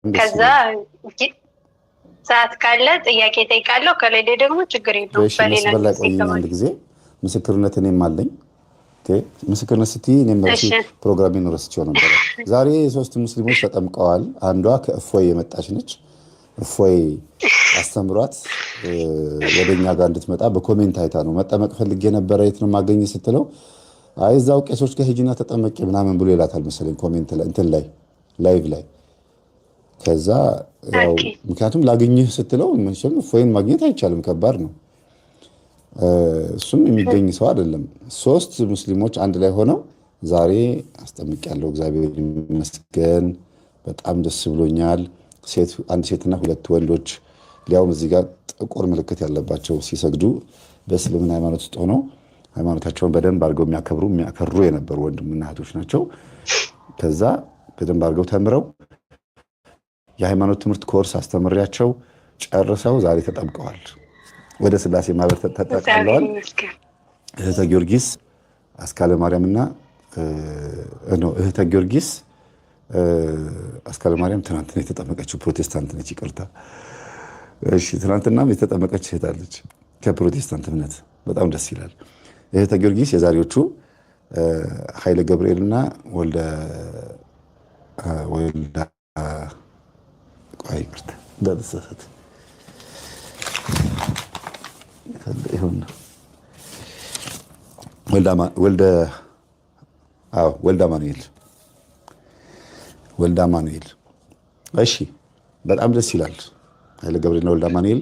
ከዛ ሰዓት ካለ ጥያቄ ጠይቃለሁ፣ ከሌለ ደግሞ ችግር የለውም። በሌላ አንድ ጊዜ ምስክርነት እኔም አለኝ። ምስክርነት ስትይ እኔም ፕሮግራሜን ረስቼው ነበር። ዛሬ 3 ሙስሊሞች ተጠምቀዋል። አንዷ ከእፎይ የመጣች ነች። እፎይ አስተምሯት ወደኛ ጋር እንድትመጣ በኮሜንት አይታ ነው። መጠመቅ ፈልጌ ነበረ የት ነው ማገኘ ስትለው አይ እዛው ቄሶች ጋር ሂጂና ተጠመቂ ምናምን ብሎ ይላታል መሰለኝ ኮሜንት ላይ እንትን ላይ ላይቭ ላይ። ከዛ ያው ምክንያቱም ላገኝህ ስትለው መቼም እፎይን ማግኘት አይቻልም፣ ከባድ ነው። እሱም የሚገኝ ሰው አይደለም። 3 ሙስሊሞች አንድ ላይ ሆነው ዛሬ አስጠምቄያለሁ። እግዚአብሔር ይመስገን፣ በጣም ደስ ብሎኛል። አንድ ሴትና 2 ወንዶች ሊያውም እዚህ ጋር ጥቁር ምልክት ያለባቸው ሲሰግዱ በእስልምና ሃይማኖት ውስጥ ሆነው ሃይማኖታቸውን በደንብ አድርገው የሚያከብሩ የነበሩ ወንድምና እህቶች ናቸው። ከዛ በደንብ አድርገው ተምረው የሃይማኖት ትምህርት ኮርስ አስተምሬያቸው ጨርሰው ዛሬ ተጠምቀዋል። ወደ ስላሴ ማህበር ተጠቃለዋል። እህተ ጊዮርጊስ አስካለ ማርያምና እህተ ጊዮርጊስ አስካለ ማርያም ትናንትና የተጠመቀችው ፕሮቴስታንት ነች። ይቅርታ እሺ፣ ትናንትናም የተጠመቀች እህት አለች ከፕሮቴስታንት እምነት። በጣም ደስ ይላል። እህተ ጊዮርጊስ የዛሬዎቹ ኃይለ ገብርኤልና ወልደ ይቅርታ እንዳልተሳሳት ወልደ አማኑኤል። እሺ በጣም ደስ ይላል። ኃይለ ገብርኤልና ወልደ አማኑኤል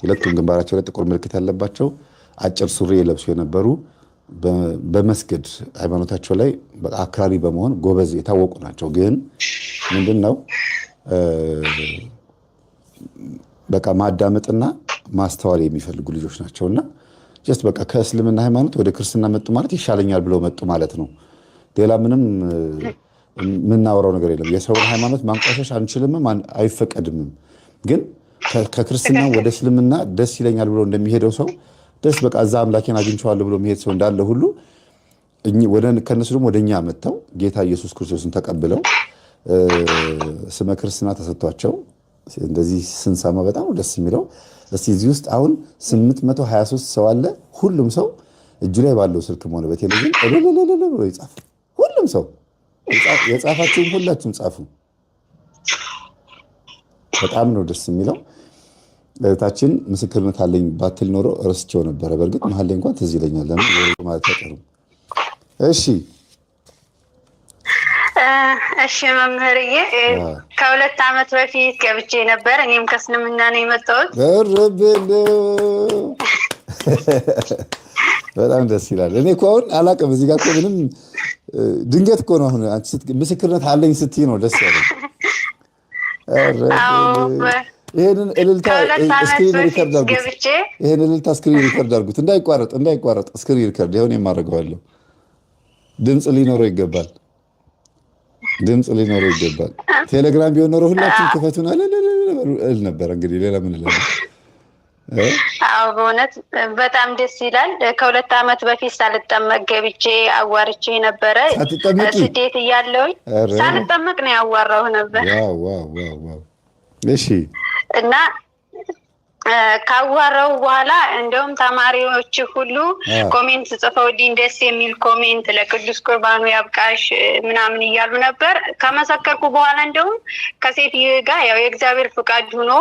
ሁለቱም ግንባራቸው ላይ ጥቁር ምልክት ያለባቸው አጭር ሱሪ የለብሱ የነበሩ በመስገድ ሃይማኖታቸው ላይ አክራሪ በመሆን ጎበዝ የታወቁ ናቸው። ግን ምንድነው በቃ ማዳመጥና ማስተዋል የሚፈልጉ ልጆች ናቸውና ጀስት በቃ ከእስልምና ሃይማኖት ወደ ክርስትና መጡ ማለት ይሻለኛል ብለው መጡ ማለት ነው። ሌላ ምንም የምናወራው ነገር የለም። የሰውን ሃይማኖት ማንቋሸሽ አንችልምም አይፈቀድምም። ግን ከክርስትና ወደ እስልምና ደስ ይለኛል ብሎ እንደሚሄደው ሰው ደስ በቃ እዛ አምላኬን አግኝቼዋለሁ ብሎ የሚሄድ ሰው እንዳለ ሁሉ ከእነሱ ደግሞ ወደኛ መጥተው ጌታ ኢየሱስ ክርስቶስን ተቀብለው ስመ ክርስትና ተሰጥቷቸው እንደዚህ ስንሰማ በጣም ደስ የሚለው። እስቲ እዚህ ውስጥ አሁን 823 ሰው አለ። ሁሉም ሰው እጁ ላይ ባለው ስልክም ሆነ በቴሌቪዥን ብሎ ይጻፍ። ሁሉም ሰው የጻፋችሁም ሁላችሁም ጻፉ። በጣም ነው ደስ የሚለው። እህታችን ምስክርነት አለኝ ባትል ኖሮ ረስቼው ነበረ። በእርግጥ መሀል ላይ እንኳን ትዝ ይለኛል። ለምን ማለት አይቀርም። እሺ መምህርዬ፣ ከ2 ዓመት በፊት ገብቼ ነበር። እኔም ከእስልምና ነው የመጣሁት። በጣም ደስ ይላል። እኔ እኮ አሁን አላውቅም። እዚህ ጋር እኮ ምንም ድንገት እኮ ነው አሁን ምስክርነት አለኝ ስትይ ነው ደስ ያለኝ። ይሄንን እልልታ ስክሪን ሪከርድ አድርጉት። ይሄን እልልታ ስክሪን ሪከርድ አድርጉት። እንዳይቋረጥ ስክሪን ሪከርድ ይሁን የማደርገዋለሁ። ድምፅ ሊኖረው ይገባል። ቴሌግራም ቢሆን ኖሮ ሁላችን ክፈቱን እል ነበር። እንግዲህ ሌላ ምን እላለሁ? አዎ በእውነት በጣም ደስ ይላል። ከ2 ዓመት በፊት ሳልጠመቅ ገብቼ አዋርቼ ነበረ። ስደት እያለሁኝ ሳልጠመቅ ነው ያዋራሁ ነበር። እሺ እና ካዋራው በኋላ እንደውም ተማሪዎች ሁሉ ኮሜንት ጽፈውልኝ ደስ የሚል ኮሜንት ለቅዱስ ቁርባኑ ያብቃሽ ምናምን እያሉ ነበር። ከመሰከርኩ በኋላ እንደውም ከሴትዬ ጋር ያው የእግዚአብሔር ፍቃድ ሆኖ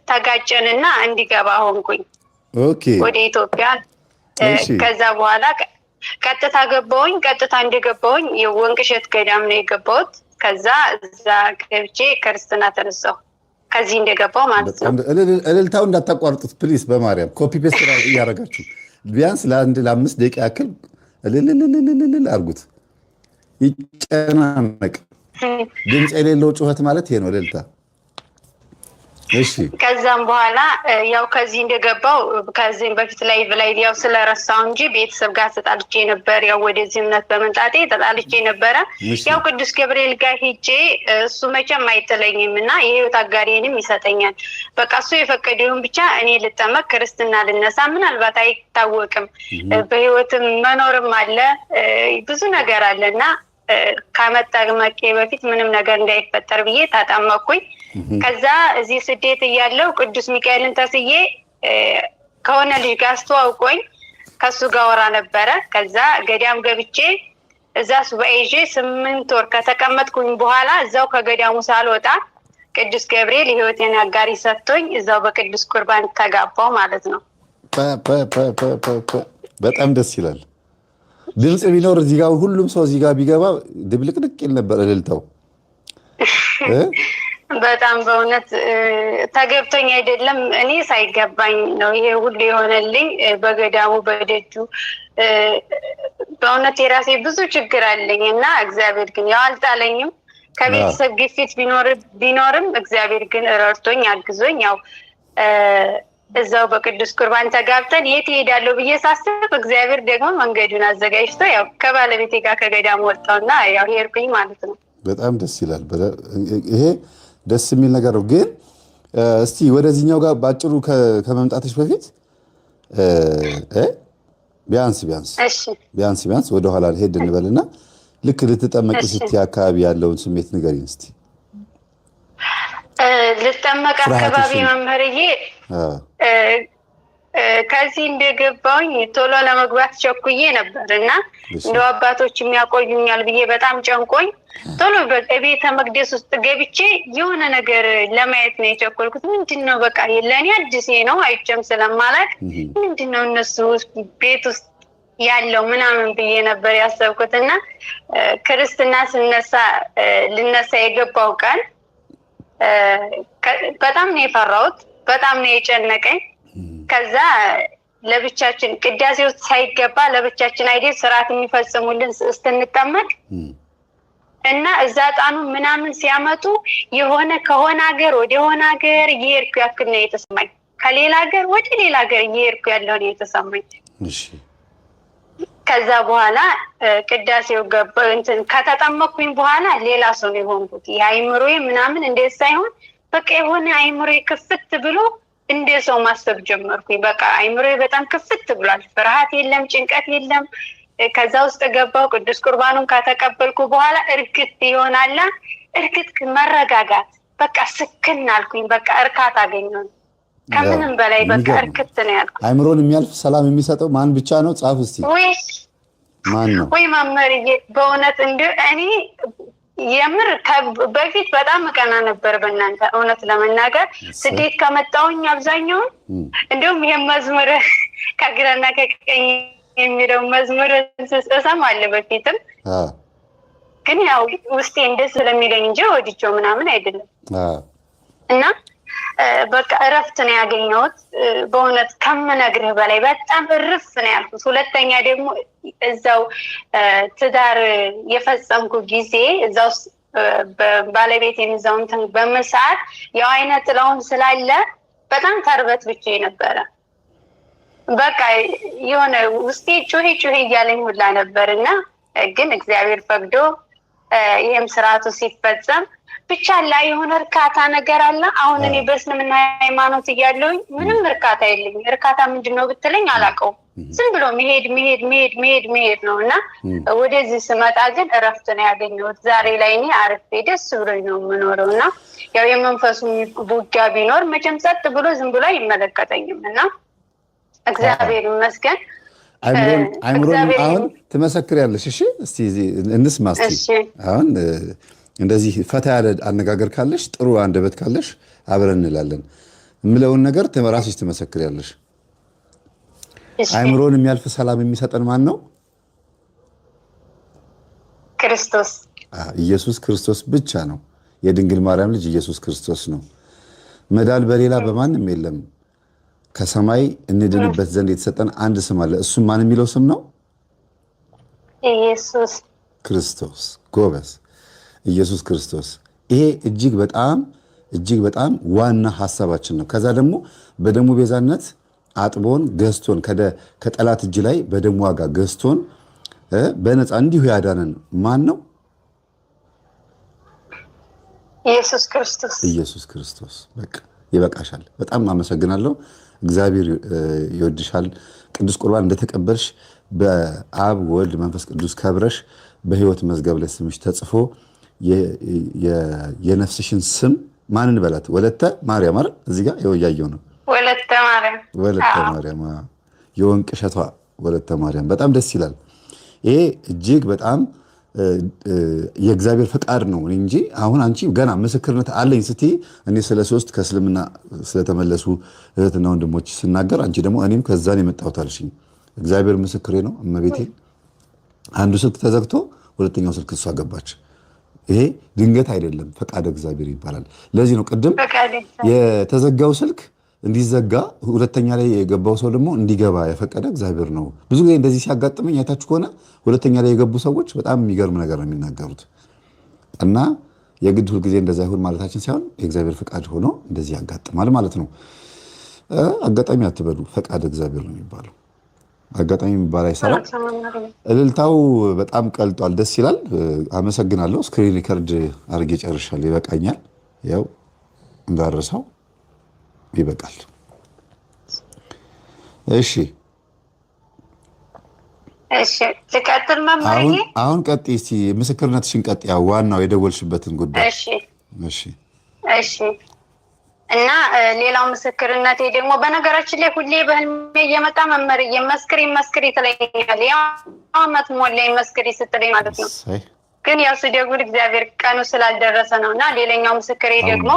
ተጋጨንና እንዲገባ ሆንኩኝ ወደ ኢትዮጵያ። ከዛ በኋላ ቀጥታ ገባሁኝ። ቀጥታ እንደገባሁኝ የወንቅሸት ገዳም ነው የገባሁት። ከዛ እዛ ገብቼ ክርስትና ተነሳሁ። ከዚህ እንደገባው ማለት ነው። እልልታው እንዳታቋርጡት ፕሊስ፣ በማርያም ኮፒ ፔስት እያደረጋችሁ ቢያንስ ለ5 ደቂቃ ያክል እልልልልልል አድርጉት። ይጨናነቅ። ድምፅ የሌለው ጩኸት ማለት ይሄ ነው እልልታ። እሺ ከዛም በኋላ ያው ከዚህ እንደገባው ከዚህም በፊት ላይ ያው ስለረሳው እንጂ ቤተሰብ ጋር ተጣልቼ ነበር። ያው ወደዚህ እምነት በመንጣጤ ተጣልቼ ነበረ። ያው ቅዱስ ገብርኤል ጋር ሄጄ እሱ መቼም አይጥለኝም እና የህይወት አጋሪንም ይሰጠኛል። በቃ እሱ የፈቀደውን ብቻ እኔ ልጠመቅ ክርስትና ልነሳ፣ ምናልባት አይታወቅም፣ በህይወትም መኖርም አለ ብዙ ነገር አለና ከመጠመቄ በፊት ምንም ነገር እንዳይፈጠር ብዬ ተጠመቅኩኝ። ከዛ እዚህ ስደት እያለሁ ቅዱስ ሚካኤልን ተስዬ ከሆነ ልጅ ጋር አስተዋውቆኝ ከሱ ጋር ወራ ነበረ። ከዛ ገዳም ገብቼ እዛ ሱባኤ ይዤ 8 ወር ከተቀመጥኩኝ በኋላ እዛው ከገዳሙ ሳልወጣ ቅዱስ ገብርኤል የህይወቴን አጋሪ ሰጥቶኝ እዛው በቅዱስ ቁርባን ተጋባው ማለት ነው። በጣም ደስ ይላል። ድምፅ ቢኖር እዚህ ጋር ሁሉም ሰው እዚህ ጋር ቢገባ ድብልቅልቅ ይል ነበር እልልታው። በጣም በእውነት ተገብቶኝ አይደለም እኔ ሳይገባኝ ነው ይሄ ሁሉ የሆነልኝ በገዳሙ በደጁ። በእውነት የራሴ ብዙ ችግር አለኝ እና እግዚአብሔር ግን ያው አልጣለኝም። ከቤተሰብ ግፊት ቢኖርም እግዚአብሔር ግን ረድቶኝ አግዞኝ ያው እዛው በቅዱስ ቁርባን ተጋብተን የት እሄዳለሁ ብዬ ሳስብ እግዚአብሔር ደግሞ መንገዱን አዘጋጅቶ ያው ከባለቤቴ ጋር ከገዳሙ ወጣውና ያው ሄድኩኝ ማለት ነው። በጣም ደስ ይላል። ይሄ ደስ የሚል ነገር ነው። ግን እስቲ ወደዚህኛው ጋር ባጭሩ ከመምጣትሽ በፊት ቢያንስ ወደኋላ ሄድ እንበልና ልክ ልትጠመቂ ስትይ አካባቢ ያለውን ስሜት ንገሪኝ እስቲ። ልጠመቅ አካባቢ መምህርዬ ከዚህ እንደገባውኝ ቶሎ ለመግባት ቸኩዬ ነበር እና እንደው አባቶች የሚያቆዩኛል ብዬ በጣም ጨንቆኝ ቶሎ በቤተ መቅደስ ውስጥ ገብቼ የሆነ ነገር ለማየት ነው የቸኮልኩት። ምንድነው በቃ ለእኔ አዲስ ነው አይቼም ስለማላውቅ ምንድነው እነሱ ቤት ውስጥ ያለው ምናምን ብዬ ነበር ያሰብኩት እና ክርስትና ልነሳ የገባው ቀን በጣም ነው የፈራሁት፣ በጣም ነው የጨነቀኝ። ከዛ ለብቻችን ቅዳሴ ውስጥ ሳይገባ ለብቻችን አይደል ስርዓት የሚፈጽሙልን እስክንጠመቅ እና እዛ ጣኑ ምናምን ሲያመጡ የሆነ ከሆነ ሀገር ወደ ሆነ ሀገር እየሄድኩ ያክል ነው የተሰማኝ። ከሌላ ሀገር ወደ ሌላ ሀገር እየሄድኩ ያለው ነው የተሰማኝ። ከዛ በኋላ ቅዳሴው ገባ ከተጠመቅኩኝ በኋላ ሌላ ሰው ነው የሆንኩት። የአይምሮዬ ምናምን እንዴት ሳይሆን በቃ የሆነ አይምሮዬ ክፍት ብሎ እንደ ሰው ማሰብ ጀመርኩኝ። በቃ አይምሮዬ በጣም ክፍት ብሏል። ፍርሃት የለም፣ ጭንቀት የለም። ከዛ ውስጥ ገባው። ቅዱስ ቁርባኑን ከተቀበልኩ በኋላ እርግጥ ይሆናል፣ እርግጥ መረጋጋት፣ በቃ ስክን አልኩኝ። በቃ እርካታ አገኘሁ። ከምንም በላይ በቃ እርክት ነው ያልኩት። አይምሮን የሚያልፍ ሰላም የሚሰጠው ማን ብቻ ነው? ጻፍ እስቲ። ማን ነው? ወይ መምህርዬ፣ በእውነት እኔ የምር በፊት በጣም ቀና ነበር በእናንተ። እውነት ለመናገር ስደት ከመጣሁኝ አብዛኛውን እንዲሁም ይሄን መዝሙር ከግራና ከቀኝ የሚለው መዝሙር እሰማለሁ በፊትም፣ ግን ያው ውስጤ እንደዚህ ስለሚለኝ እንጂ ወድጄው ምናምን አይደለም እና በቃ እረፍት ነው ያገኘሁት። በእውነት ከምነግርህ በላይ በጣም እርፍ ነው ያልኩት። ሁለተኛ ደግሞ እዛው ትዳር የፈጸምኩ ጊዜ እዛው ባለቤት የሚዛው እንትን በምን ሰዓት ያው አይነ ጥላውን ስላለ በጣም ተርበት ብቻ ነበረ። በቃ የሆነ ውስጤ ጩሄ እያለኝ ሁላ ነበርና ግን እግዚአብሔር ፈቅዶ ይህም ስርዓቱ ሲፈጸም ብቻ ላይ የሆነ እርካታ ነገር አለ። አሁን እኔ በእስልምና ሃይማኖት እያለሁኝ ምንም እርካታ የለኝም። እርካታ ምንድነው ብትለኝ አላውቀውም። ዝም ብሎ መሄድ ነው እና ወደዚህ ስመጣ ግን እረፍት ነው ያገኘሁት። ዛሬ ላይ እኔ አርፌ ደስ ብሎኝ ነው የምኖረው እና ያው የመንፈሱ ውጊያ ቢኖር መቼም ጸጥ ብሎ ዝም ብሎ አይመለከተኝም እና እግዚአብሔር ይመስገን። አይምሮን አሁን ትመሰክሪያለሽ። እሺ እስቲ እንስማ። እስቲ አሁን እንደዚህ ፈታ ያለ አነጋገር ካለሽ፣ ጥሩ አንደበት ካለሽ አብረን እንላለን። የምለውን ነገር ራስሽ ትመሰክሪያለሽ። አይምሮን የሚያልፍ ሰላም የሚሰጠን ማን ነው? ክርስቶስ፣ ኢየሱስ ክርስቶስ ብቻ ነው። የድንግል ማርያም ልጅ ኢየሱስ ክርስቶስ ነው። መዳን በሌላ በማንም የለም። ከሰማይ እንድንበት ዘንድ የተሰጠን አንድ ስም አለ። እሱም ማን የሚለው ስም ነው? ኢየሱስ ክርስቶስ። ጎበዝ፣ ኢየሱስ ክርስቶስ። ይሄ እጅግ በጣም ዋና ሀሳባችን ነው። ከዛ ደግሞ በደሙ ቤዛነት አጥቦን ገዝቶን ከጠላት እጅ ላይ በደሙ ዋጋ ገዝቶን በነፃ እንዲሁ ያዳነን ማን ነው? ኢየሱስ ክርስቶስ። ኢየሱስ ክርስቶስ። በቃ ይበቃሻል። በጣም አመሰግናለሁ። እግዚአብሔር ይወድሻል። ቅዱስ ቁርባን እንደተቀበልሽ በአብ ወልድ መንፈስ ቅዱስ ከብረሽ በህይወት መዝገብ ላይ ስምሽ ተጽፎ የነፍስሽን ስም ማንን በላት? ወለተ ማርያም አይደል? እዚህ ጋር ያያየው ነው ወለተ ማርያም። ወለተ ማርያም የወንቅ እሸቷ ወለተ ማርያም። በጣም ደስ ይላል። ይሄ እጅግ በጣም የእግዚአብሔር ፈቃድ ነው እንጂ አሁን አንቺ ገና ምስክርነት አለኝ ስትይ እኔ ስለ 3 ከእስልምና ስለተመለሱ እህትና ወንድሞች ስናገር አንቺ ደግሞ እኔም ከዛን የመጣሁት አልሽኝ። እግዚአብሔር ምስክሬ ነው። እመቤቴ አንዱ ስልክ ተዘግቶ ሁለተኛው ስልክ እሷ ገባች። ይሄ ድንገት አይደለም፣ ፈቃድ እግዚአብሔር ይባላል። ለዚህ ነው ቅድም የተዘጋው ስልክ እንዲዘጋ ሁለተኛ ላይ የገባው ሰው ደግሞ እንዲገባ የፈቀደ እግዚአብሔር ነው። ብዙ ጊዜ እንደዚህ ሲያጋጥመኝ አይታችሁ ከሆነ ሁለተኛ ላይ የገቡ ሰዎች በጣም የሚገርም ነገር ነው የሚናገሩት። እና የግድ ሁልጊዜ እንደዛ ይሁን ማለታችን ሳይሆን የእግዚአብሔር ፈቃድ ሆኖ እንደዚህ ያጋጥማል ማለት ነው። አጋጣሚ አትበሉ፣ ፈቃድ እግዚአብሔር ነው የሚባለው። አጋጣሚ የሚባል አይሰራም። እልልታው በጣም ቀልጧል፣ ደስ ይላል። አመሰግናለሁ። ስክሪን ሪከርድ አድርጌ ጨርሻለሁ። ይበቃኛል። ያው እንዳረሳው ይበቃል። እሺ ልቀጥል መምህርዬ? አሁን ቀጥይ እስቲ፣ ምስክርነትሽን ቀጥይ። ዋናው የደወልሽበትን ጉዳይ። እሺ እና ሌላው ምስክርነቴ ደግሞ በነገራችን ላይ ሁሌ በህልሜ እየመጣ መምህርዬ መስክሪ ትለኛል። ያው አመት ሞላኝ መስክሪ ስትለኝ ማለት ነው። ግን ያው ስደውል እግዚአብሔር ቀኑ ስላልደረሰ ነው። እና ሌላኛው ምስክሬ ደግሞ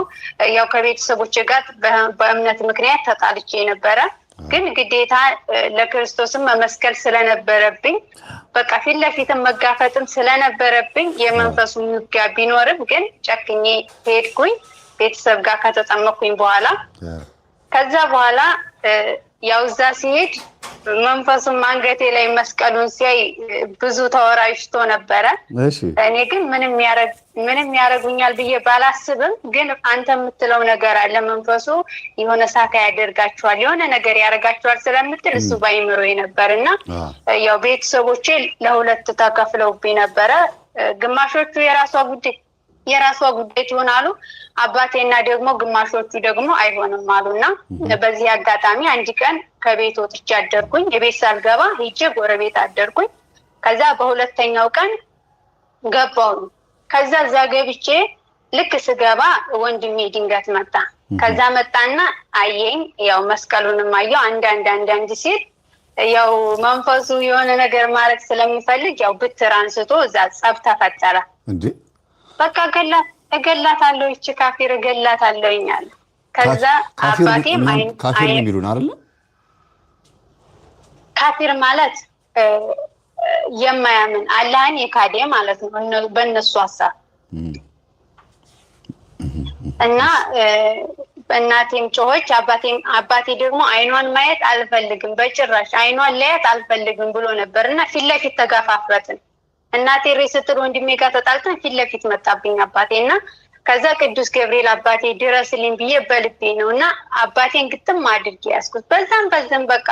ያው ከቤተሰቦቼ ጋር በእምነት ምክንያት ተጣልቼ ነበረ። ግን ግዴታ ለክርስቶስም መመስከር ስለነበረብኝ በቃ ፊት ለፊትም መጋፈጥም ስለነበረብኝ የመንፈሱ ውጊያ ቢኖርም ግን ጨክኜ ሄድኩኝ ቤተሰብ ጋር ከተጠመኩኝ በኋላ። ከዛ በኋላ ያው እዛ ሲሄድ መንፈሱም አንገቴ ላይ መስቀሉን ሲያይ ብዙ ተወራጅቶ ነበረ። እኔ ግን ምንም ያረጉኛል ብዬ ባላስብም ግን አንተ የምትለው ነገር አለ፣ መንፈሱ የሆነ ሳካ ያደርጋቸዋል የሆነ ነገር ያደርጋቸዋል ስለምትል እሱ ባይምሮኝ ነበር። እና ያው ቤተሰቦቼ ለሁለት ተከፍለውብኝ ነበረ። ግማሾቹ የራሷ ጉዳይ ትሆን አሉ፣ አባቴና ደግሞ ግማሾቹ ደግሞ አይሆንም አሉና በዚህ አጋጣሚ አንድ ቀን ከቤት ወጥቼ አደርኩኝ። የቤት ሳልገባ ሄጄ ጎረቤት አደርኩኝ። ከዛ በሁለተኛው ቀን ገባሁ። ከዛ እዛ ገብቼ ልክ ስገባ ወንድሜ ድንገት መጣ። ከዛ መጣና አየኝ። ያው መስቀሉንም አየው። አንዳንድ ሲል ያው መንፈሱ የሆነ ነገር ማድረግ ስለሚፈልግ ያው ብትር አንስቶ እዛ ጸብ ተፈጠረ። በቃ እገላታለሁ፣ ይቺ ካፊር እገላታለሁ ይኛል። ከዛ አባቴም ካፊር ነው የሚሉን አይደል? ካፊር ማለት የማያምን አላህን የካደ ማለት ነው በእነሱ ሐሳብ። እና እናቴም ጮኸች፣ አባቴ ደግሞ አይኗን ማየት አልፈልግም፣ በጭራሽ አይኗን ለያት አልፈልግም ብሎ ነበር። እና ፊት ለፊት ተጋፋፍረትን። እናቴ ስትል ወንድሜ ጋር ተጣልተን ፊት ለፊት መጣብኝ አባቴ። እና ከዛ ቅዱስ ገብርኤል አባቴ ድረስልኝ ብዬ በልቤ ነው እና አባቴን ግጥም አድርጌ ያዝኩት። በዛም በቃ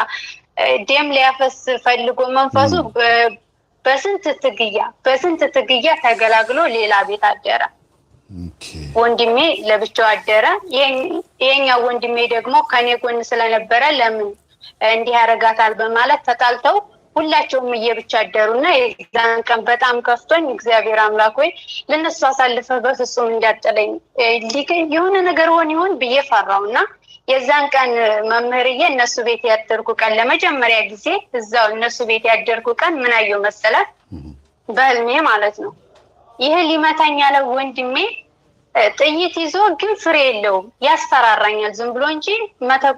ደም ሊያፈስ ፈልጎ መንፈሱ በስንት ትግያ ተገላግሎ ሌላ ቤት አደረ። ወንድሜ ለብቻው አደረ። ይሄኛው ወንድሜ ደግሞ ከኔ ጎን ስለነበረ ለምን እንዲህ ያረጋታል በማለት ተጣልተው ሁላቸውም እየብቻ አደሩና የዛን ቀን በጣም ከፍቶኝ እግዚአብሔር አምላክ ሆይ ለነሱ አሳልፈህ በፍጹም እንዳጥለኝ የሆነ ነገር ይሆን ብዬ ፈራውና የዛን ቀን መምህርዬ እነሱ ቤት ያደርኩ ቀን ለመጀመሪያ ጊዜ እዛው እነሱ ቤት ያደርኩ ቀን ምን አየሁ መሰላት? በህልሜ ማለት ነው። ይሄ ሊመታኝ ያለው ወንድሜ ጥይት ይዞ ግን ፍሬ የለውም፣ ያስፈራራኛል ዝም ብሎ እንጂ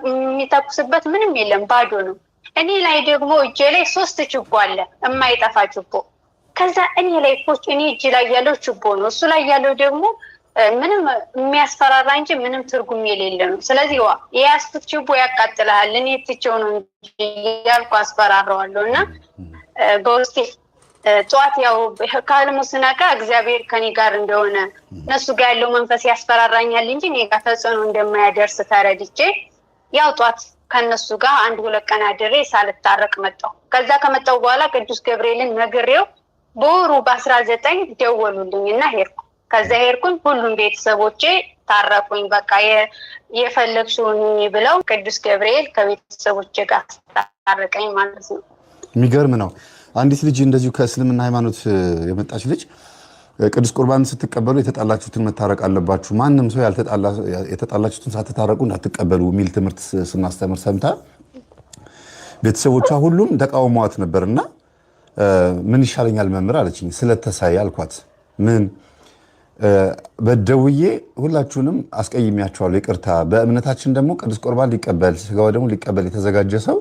የሚተኩስበት ምንም የለም፣ ባዶ ነው። እኔ ላይ ደግሞ እጄ ላይ 3 ችቦ አለ፣ የማይጠፋ ችቦ። ከዛ እኔ ላይ እኔ እጅ ላይ ያለው ችቦ ነው፣ እሱ ላይ ያለው ደግሞ ምንም የሚያስፈራራ እንጂ ምንም ትርጉም የሌለ ነው። ስለዚህ የያዝኩት ችቦ ያቃጥልሃል፣ እኔ ትቼው ነው እንጂ ያልኩ አስፈራራዋለሁ። እና በውስጤ ጠዋት ያው ከህልሙ ስነቃ እግዚአብሔር ከኔ ጋር እንደሆነ እነሱ ጋር ያለው መንፈስ ያስፈራራኛል እንጂ እኔ ጋር ተጽዕኖ እንደማያደርስ ተረድቼ ያው ጠዋት ከነሱ ጋር 1-2 ቀን አድሬ ሳልታረቅ መጣሁ። ከዛ ከመጣሁ በኋላ ቅዱስ ገብርኤልን ነግሬው በወሩ በ19 ደወሉልኝና ሄድኩ። ከዛ ሄድኩኝ፣ ሁሉም ቤተሰቦቼ ታረቁኝ። በቃ የፈለግሽውን ብለው ቅዱስ ገብርኤል ከቤተሰቦቼ ጋር ታረቀኝ ማለት ነው። የሚገርም ነው። አንዲት ልጅ እንደዚሁ ከእስልምና ሃይማኖት የመጣች ልጅ ቅዱስ ቁርባን ስትቀበሉ የተጣላችሁትን መታረቅ አለባችሁ፣ ማንም ሰው የተጣላችሁትን ሳትታረቁ እንዳትቀበሉ የሚል ትምህርት ስናስተምር ሰምታ ቤተሰቦቿ ሁሉም ተቃውሟት ነበርና ምን ይሻለኛል መምህር አለችኝ። ስለተሳይ አልኳት። ምን በደውዬ ሁላችሁንም አስቀይሜያችኋለሁ፣ ይቅርታ። በእምነታችን ደግሞ ቅዱስ ቁርባን ሊቀበል ስጋው ደግሞ ሊቀበል የተዘጋጀ ሰው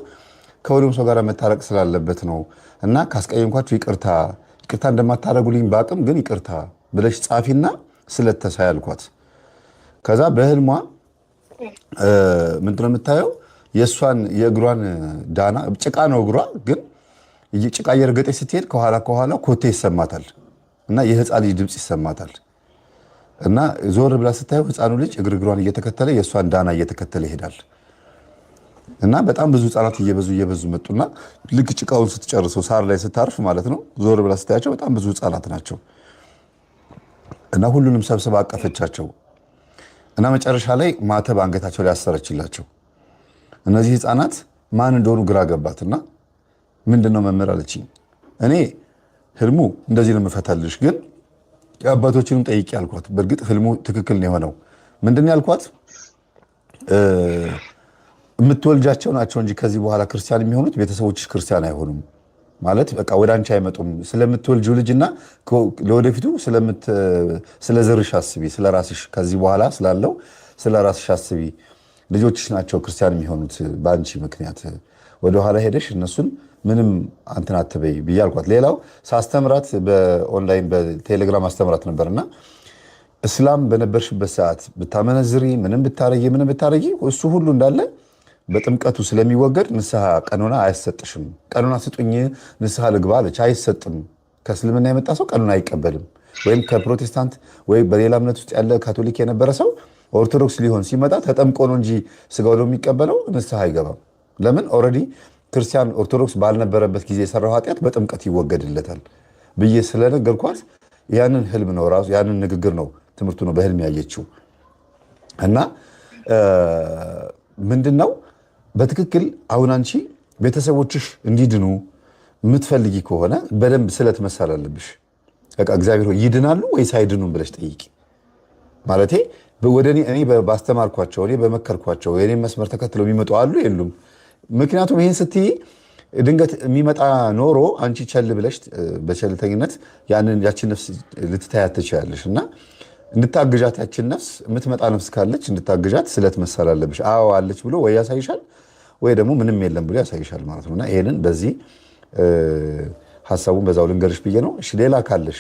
ከሁሉም ሰው ጋር መታረቅ ስላለበት ነው እና ካስቀየምኳችሁ ይቅርታ እንደማታደርጉልኝ ባቅም ግን ይቅርታ ብለሽ ጻፊና ስለተሳይ አልኳት። ከዛ በህልሟ ምንድነው የምታየው? የእሷን የእግሯን ዳና ጭቃ ነው እግሯ፣ ግን ጭቃ እየረገጠች ስትሄድ ከኋላ ኮቴ ይሰማታል እና የህፃን ልጅ ድምፅ ይሰማታል። እና ዞር ብላ ስታየው ህፃኑ ልጅ እግሯን እየተከተለ የእሷን ዳና እየተከተለ ይሄዳል። እና በጣም ብዙ ህፃናት እየበዙ መጡና ልክ ጭቃውን ስትጨርሰው ሳር ላይ ስታርፍ ማለት ነው ዞር ብላ ስታያቸው በጣም ብዙ ህፃናት ናቸው። እና ሁሉንም ሰብስባ አቀፈቻቸው እና መጨረሻ ላይ ማተብ አንገታቸው ላይ አሰረችላቸው። እነዚህ ህፃናት ማን እንደሆኑ ግራ ገባትና ምንድነው መምህር አለችኝ። እኔ ህልሙ እንደዚህ ነው የምፈታልሽ፣ ግን የአባቶችንም ጠይቄ አልኳት። በእርግጥ ህልሙ ትክክል ነው የሆነው። ምንድነው ያልኳት? የምትወልጃቸው ናቸው እንጂ ከዚህ በኋላ ክርስቲያን የሚሆኑት ቤተሰቦችሽ ክርስቲያን አይሆኑም ማለት በቃ ወደ አንቺ አይመጡም። ስለምትወልጂው ልጅና ለወደፊቱ ስለዘርሽ አስቢ፣ ስለራስሽ ከዚህ በኋላ ስላለው ስለራስሽ አስቢ። ልጆችሽ ናቸው ክርስቲያን የሚሆኑት በአንቺ ምክንያት። ወደኋላ ሄደሽ እነሱን ምንም አንተን አትበይ ብዬ አልኳት። ሌላው ሳስተምራት በኦንላይን በቴሌግራም አስተምራት ነበርና እስላም በነበርሽበት ሰዓት ብታመነዝሪ ምንም ብታረጊ እሱ ሁሉ እንዳለ በጥምቀቱ ስለሚወገድ ንስሐ ቀኖና አያሰጥሽም። ቀኖና ስጡኝ ንስሐ ልግባ አለች። አይሰጥም። ከእስልምና የመጣ ሰው ቀኖና አይቀበልም። ወይም ከፕሮቴስታንት ወይ በሌላ እምነት ውስጥ ያለ ካቶሊክ የነበረ ሰው ኦርቶዶክስ ሊሆን ሲመጣ ተጠምቆ ነው እንጂ ስጋው ነው የሚቀበለው፣ ንስሐ አይገባም። ለምን? ኦልሬዲ ክርስቲያን ኦርቶዶክስ ባልነበረበት ጊዜ የሰራው ኃጢአት በጥምቀት ይወገድለታል ብዬ ስለነገርኳት ያንን ህልም ነው ራሱ ያንን ንግግር ነው ትምህርቱ ነው በህልም ያየችው። እና ምንድነው በትክክል አሁን አንቺ ቤተሰቦችሽ እንዲድኑ የምትፈልጊ ከሆነ በደንብ ስለት መሳል አለብሽ። በቃ እግዚአብሔር ሆይ ይድናሉ ወይስ አይድኑም ብለሽ ጠይቂ። ማለቴ እኔ ባስተማርኳቸው እኔ በመከርኳቸው የኔ መስመር ተከትለው የሚመጡ አሉ የሉም? ምክንያቱም ይህን ስትይ ድንገት የሚመጣ ኖሮ አንቺ ቸል ብለሽ በቸልተኝነት ያችን ነፍስ ልትታያት ትችላለሽ። እና እንድታግዣት ያችን ነፍስ የምትመጣ ነፍስ ካለች እንድታግዣት ስለት መሳል አለብሽ። አዎ አለች ብሎ ወይ ያሳይሻል ወይ ደግሞ ምንም የለም ብሎ ያሳይሻል ማለት ነው። እና ይሄንን በዚህ ሀሳቡን በዛው ልንገርሽ ብዬ ነው። እሺ ሌላ ካለሽ?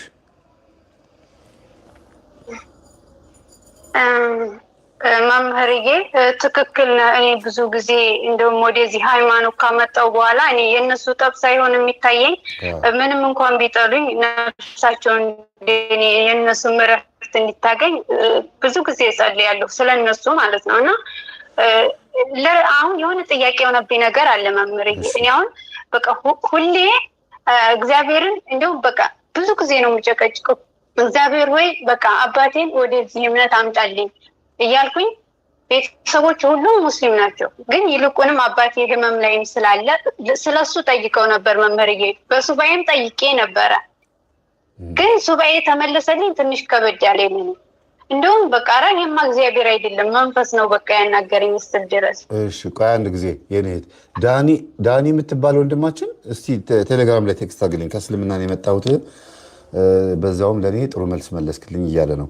መምህርዬ ትክክል ነው። እኔ ብዙ ጊዜ እንደውም ወደዚህ ሃይማኖት ካመጣው በኋላ እኔ የእነሱ ጠብ ሳይሆን የሚታየኝ ምንም እንኳን ቢጠሉኝ ነፍሳቸውን የእነሱ ምሕረት እንዲታገኝ ብዙ ጊዜ እጸልያለሁ ስለነሱ ማለት ነው። እና አሁን የሆነ ጥያቄ የሆነብኝ ነገር አለ መምህርዬ። እኔ አሁን በቃ ሁሌ እግዚአብሔርን እንደውም በቃ ብዙ ጊዜ ነው የምጨቀጭቀው። እግዚአብሔር ወይ በቃ አባቴን ወደዚህ እምነት አምጣልኝ እያልኩኝ ቤተሰቦች ሁሉም ሙስሊም ናቸው፣ ግን ይልቁንም አባቴ ህመም ላይም ስላለ ስለሱ ጠይቀው ነበር መምህርዬ። በሱባኤም ጠይቄ ነበረ፣ ግን ሱባኤ ተመለሰልኝ ትንሽ ከበድ ያለኝ ነው። እንደውም በቃ ይሄማ እግዚአብሔር አይደለም መንፈስ ነው በቃ ያናገረኝ እስል ድረስ። እሺ ቆይ አንድ ጊዜ የኔ እህት ዳኒ የምትባል ወንድማችን እስቲ ቴሌግራም ላይ ቴክስት አግልኝ። ከእስልምና ነው የመጣሁት በዛውም ለኔ ጥሩ መልስ መለስክልኝ እያለ ነው።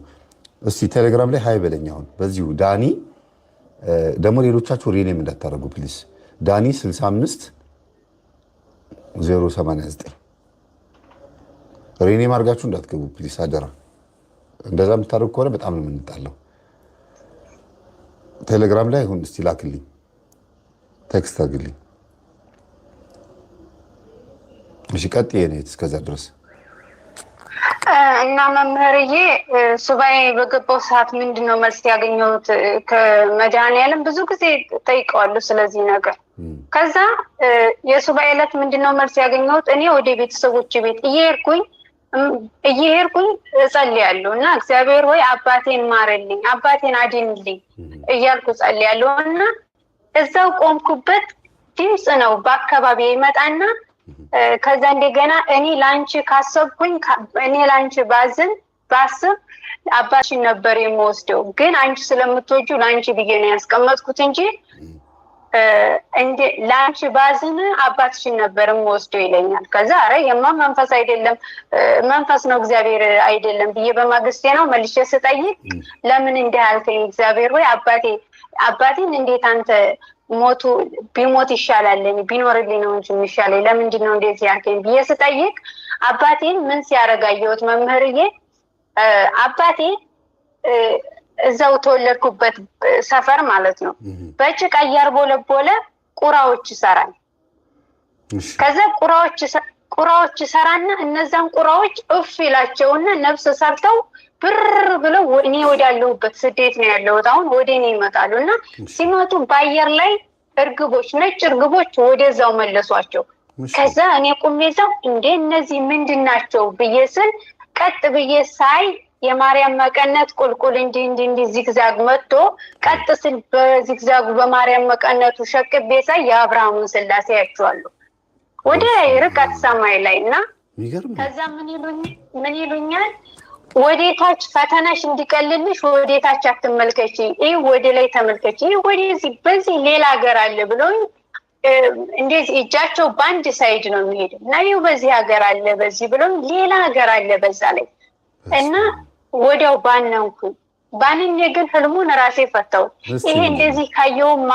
እስቲ ቴሌግራም ላይ ሃይ በለኝ። አሁን በዚሁ ዳኒ ደግሞ ሌሎቻችሁ ሪኔም እንዳታረጉ ፕሊስ። ዳኒ 65 089 ሪኔም አድርጋችሁ እንዳትገቡ ፕሊስ አደራ። እንደዛ የምታደርጉ ከሆነ በጣም ነው የምንጣለው። ቴሌግራም ላይ አሁን እስቲ ላክልኝ፣ ቴክስት አግልኝ። እሺ ቀጥዬ ነው እስከዛ ድረስ እና መምህርዬ ሱባኤ በገባው ሰዓት ምንድነው መልስ ያገኘሁት? ከመድኃኒዓለም ብዙ ጊዜ ጠይቀዋለሁ ስለዚህ ነገር። ከዛ የሱባኤ ዕለት ምንድነው መልስ ያገኘሁት? እኔ ወደ ቤተሰቦች ቤት እየሄድኩኝ እጸልያለሁ እና እግዚአብሔር ሆይ አባቴን ማርልኝ፣ አባቴን አድንልኝ እያልኩ እጸልያለሁ። እና እዛው ቆምኩበት ድምፅ ነው በአካባቢ ይመጣና ከዛ እንደገና እኔ ላንቺ ካሰብኩኝ እኔ ላንቺ ባስብ አባትሽን ነበር የምወስደው፣ ግን አንቺ ስለምትወጁ ላንቺ ብዬ ነው ያስቀመጥኩት እንጂ ላንቺ ባዝን አባትሽን ነበር የምወስደው ይለኛል። ከዛ አረ የማ መንፈስ አይደለም መንፈስ ነው እግዚአብሔር አይደለም ብዬ በማግስቴ ነው መልሼ ስጠይቅ ለምን እንዲህ አልከኝ? እግዚአብሔር ወይ አባቴን እንዴት አንተ ቢሞት ይሻላል ቢኖርልኝ ነው እንጂ የሚሻለኝ ለምንድን ነው እንደዚህ ያልከኝ ብዬ ስጠይቅ አባቴን ምን ሲያረጋየሁት መምህርዬ አባቴ እዛው ተወለድኩበት ሰፈር ማለት ነው በጭቃ እያርቦለቦለ ቁራዎች ይሰራል። ከዛ ቁራዎች ይሰራና እነዛን ቁራዎች እፍ ይላቸውና ነፍስ ሰርተው ብር ብለው እኔ ወዳለሁበት ስደት ነው ያለሁት አሁን ወደ እኔ ይመጣሉ እና ሲመጡ በአየር ላይ እርግቦች ነጭ እርግቦች ወደዛው መለሷቸው። ከዛ እኔ ቁሜዛው እንደ እነዚህ ምንድን ናቸው ብዬ ስል ቀጥ ብዬ ሳይ የማርያም መቀነት ቁልቁል እንዲ ዚግዛግ መጥቶ ቀጥ ስል በዚግዛጉ በማርያም መቀነቱ ሸቅቤ ሳይ የአብርሃምን ስላሴ ያቸዋለሁ ወደ ርቀት ሰማይ ላይ እና ከዛ ምን ይሉኛል ወዴታች ፈተናሽ እንዲቀልልሽ ወዴታች አትመልከቺ፣ ይህ ወደ ላይ ተመልከቺ፣ ይህ ወደዚህ በዚህ ሌላ ሀገር አለ ብሎኝ እንደዚህ እጃቸው በአንድ ሳይድ ነው የሚሄደው እና ይህ በዚህ ሀገር አለ በዚህ ብሎኝ ሌላ ሀገር አለ በዛ ላይ እና ወዲያው ባንኜ ግን ህልሙን ራሴ ፈታው። ይሄ እንደዚህ ካየውማ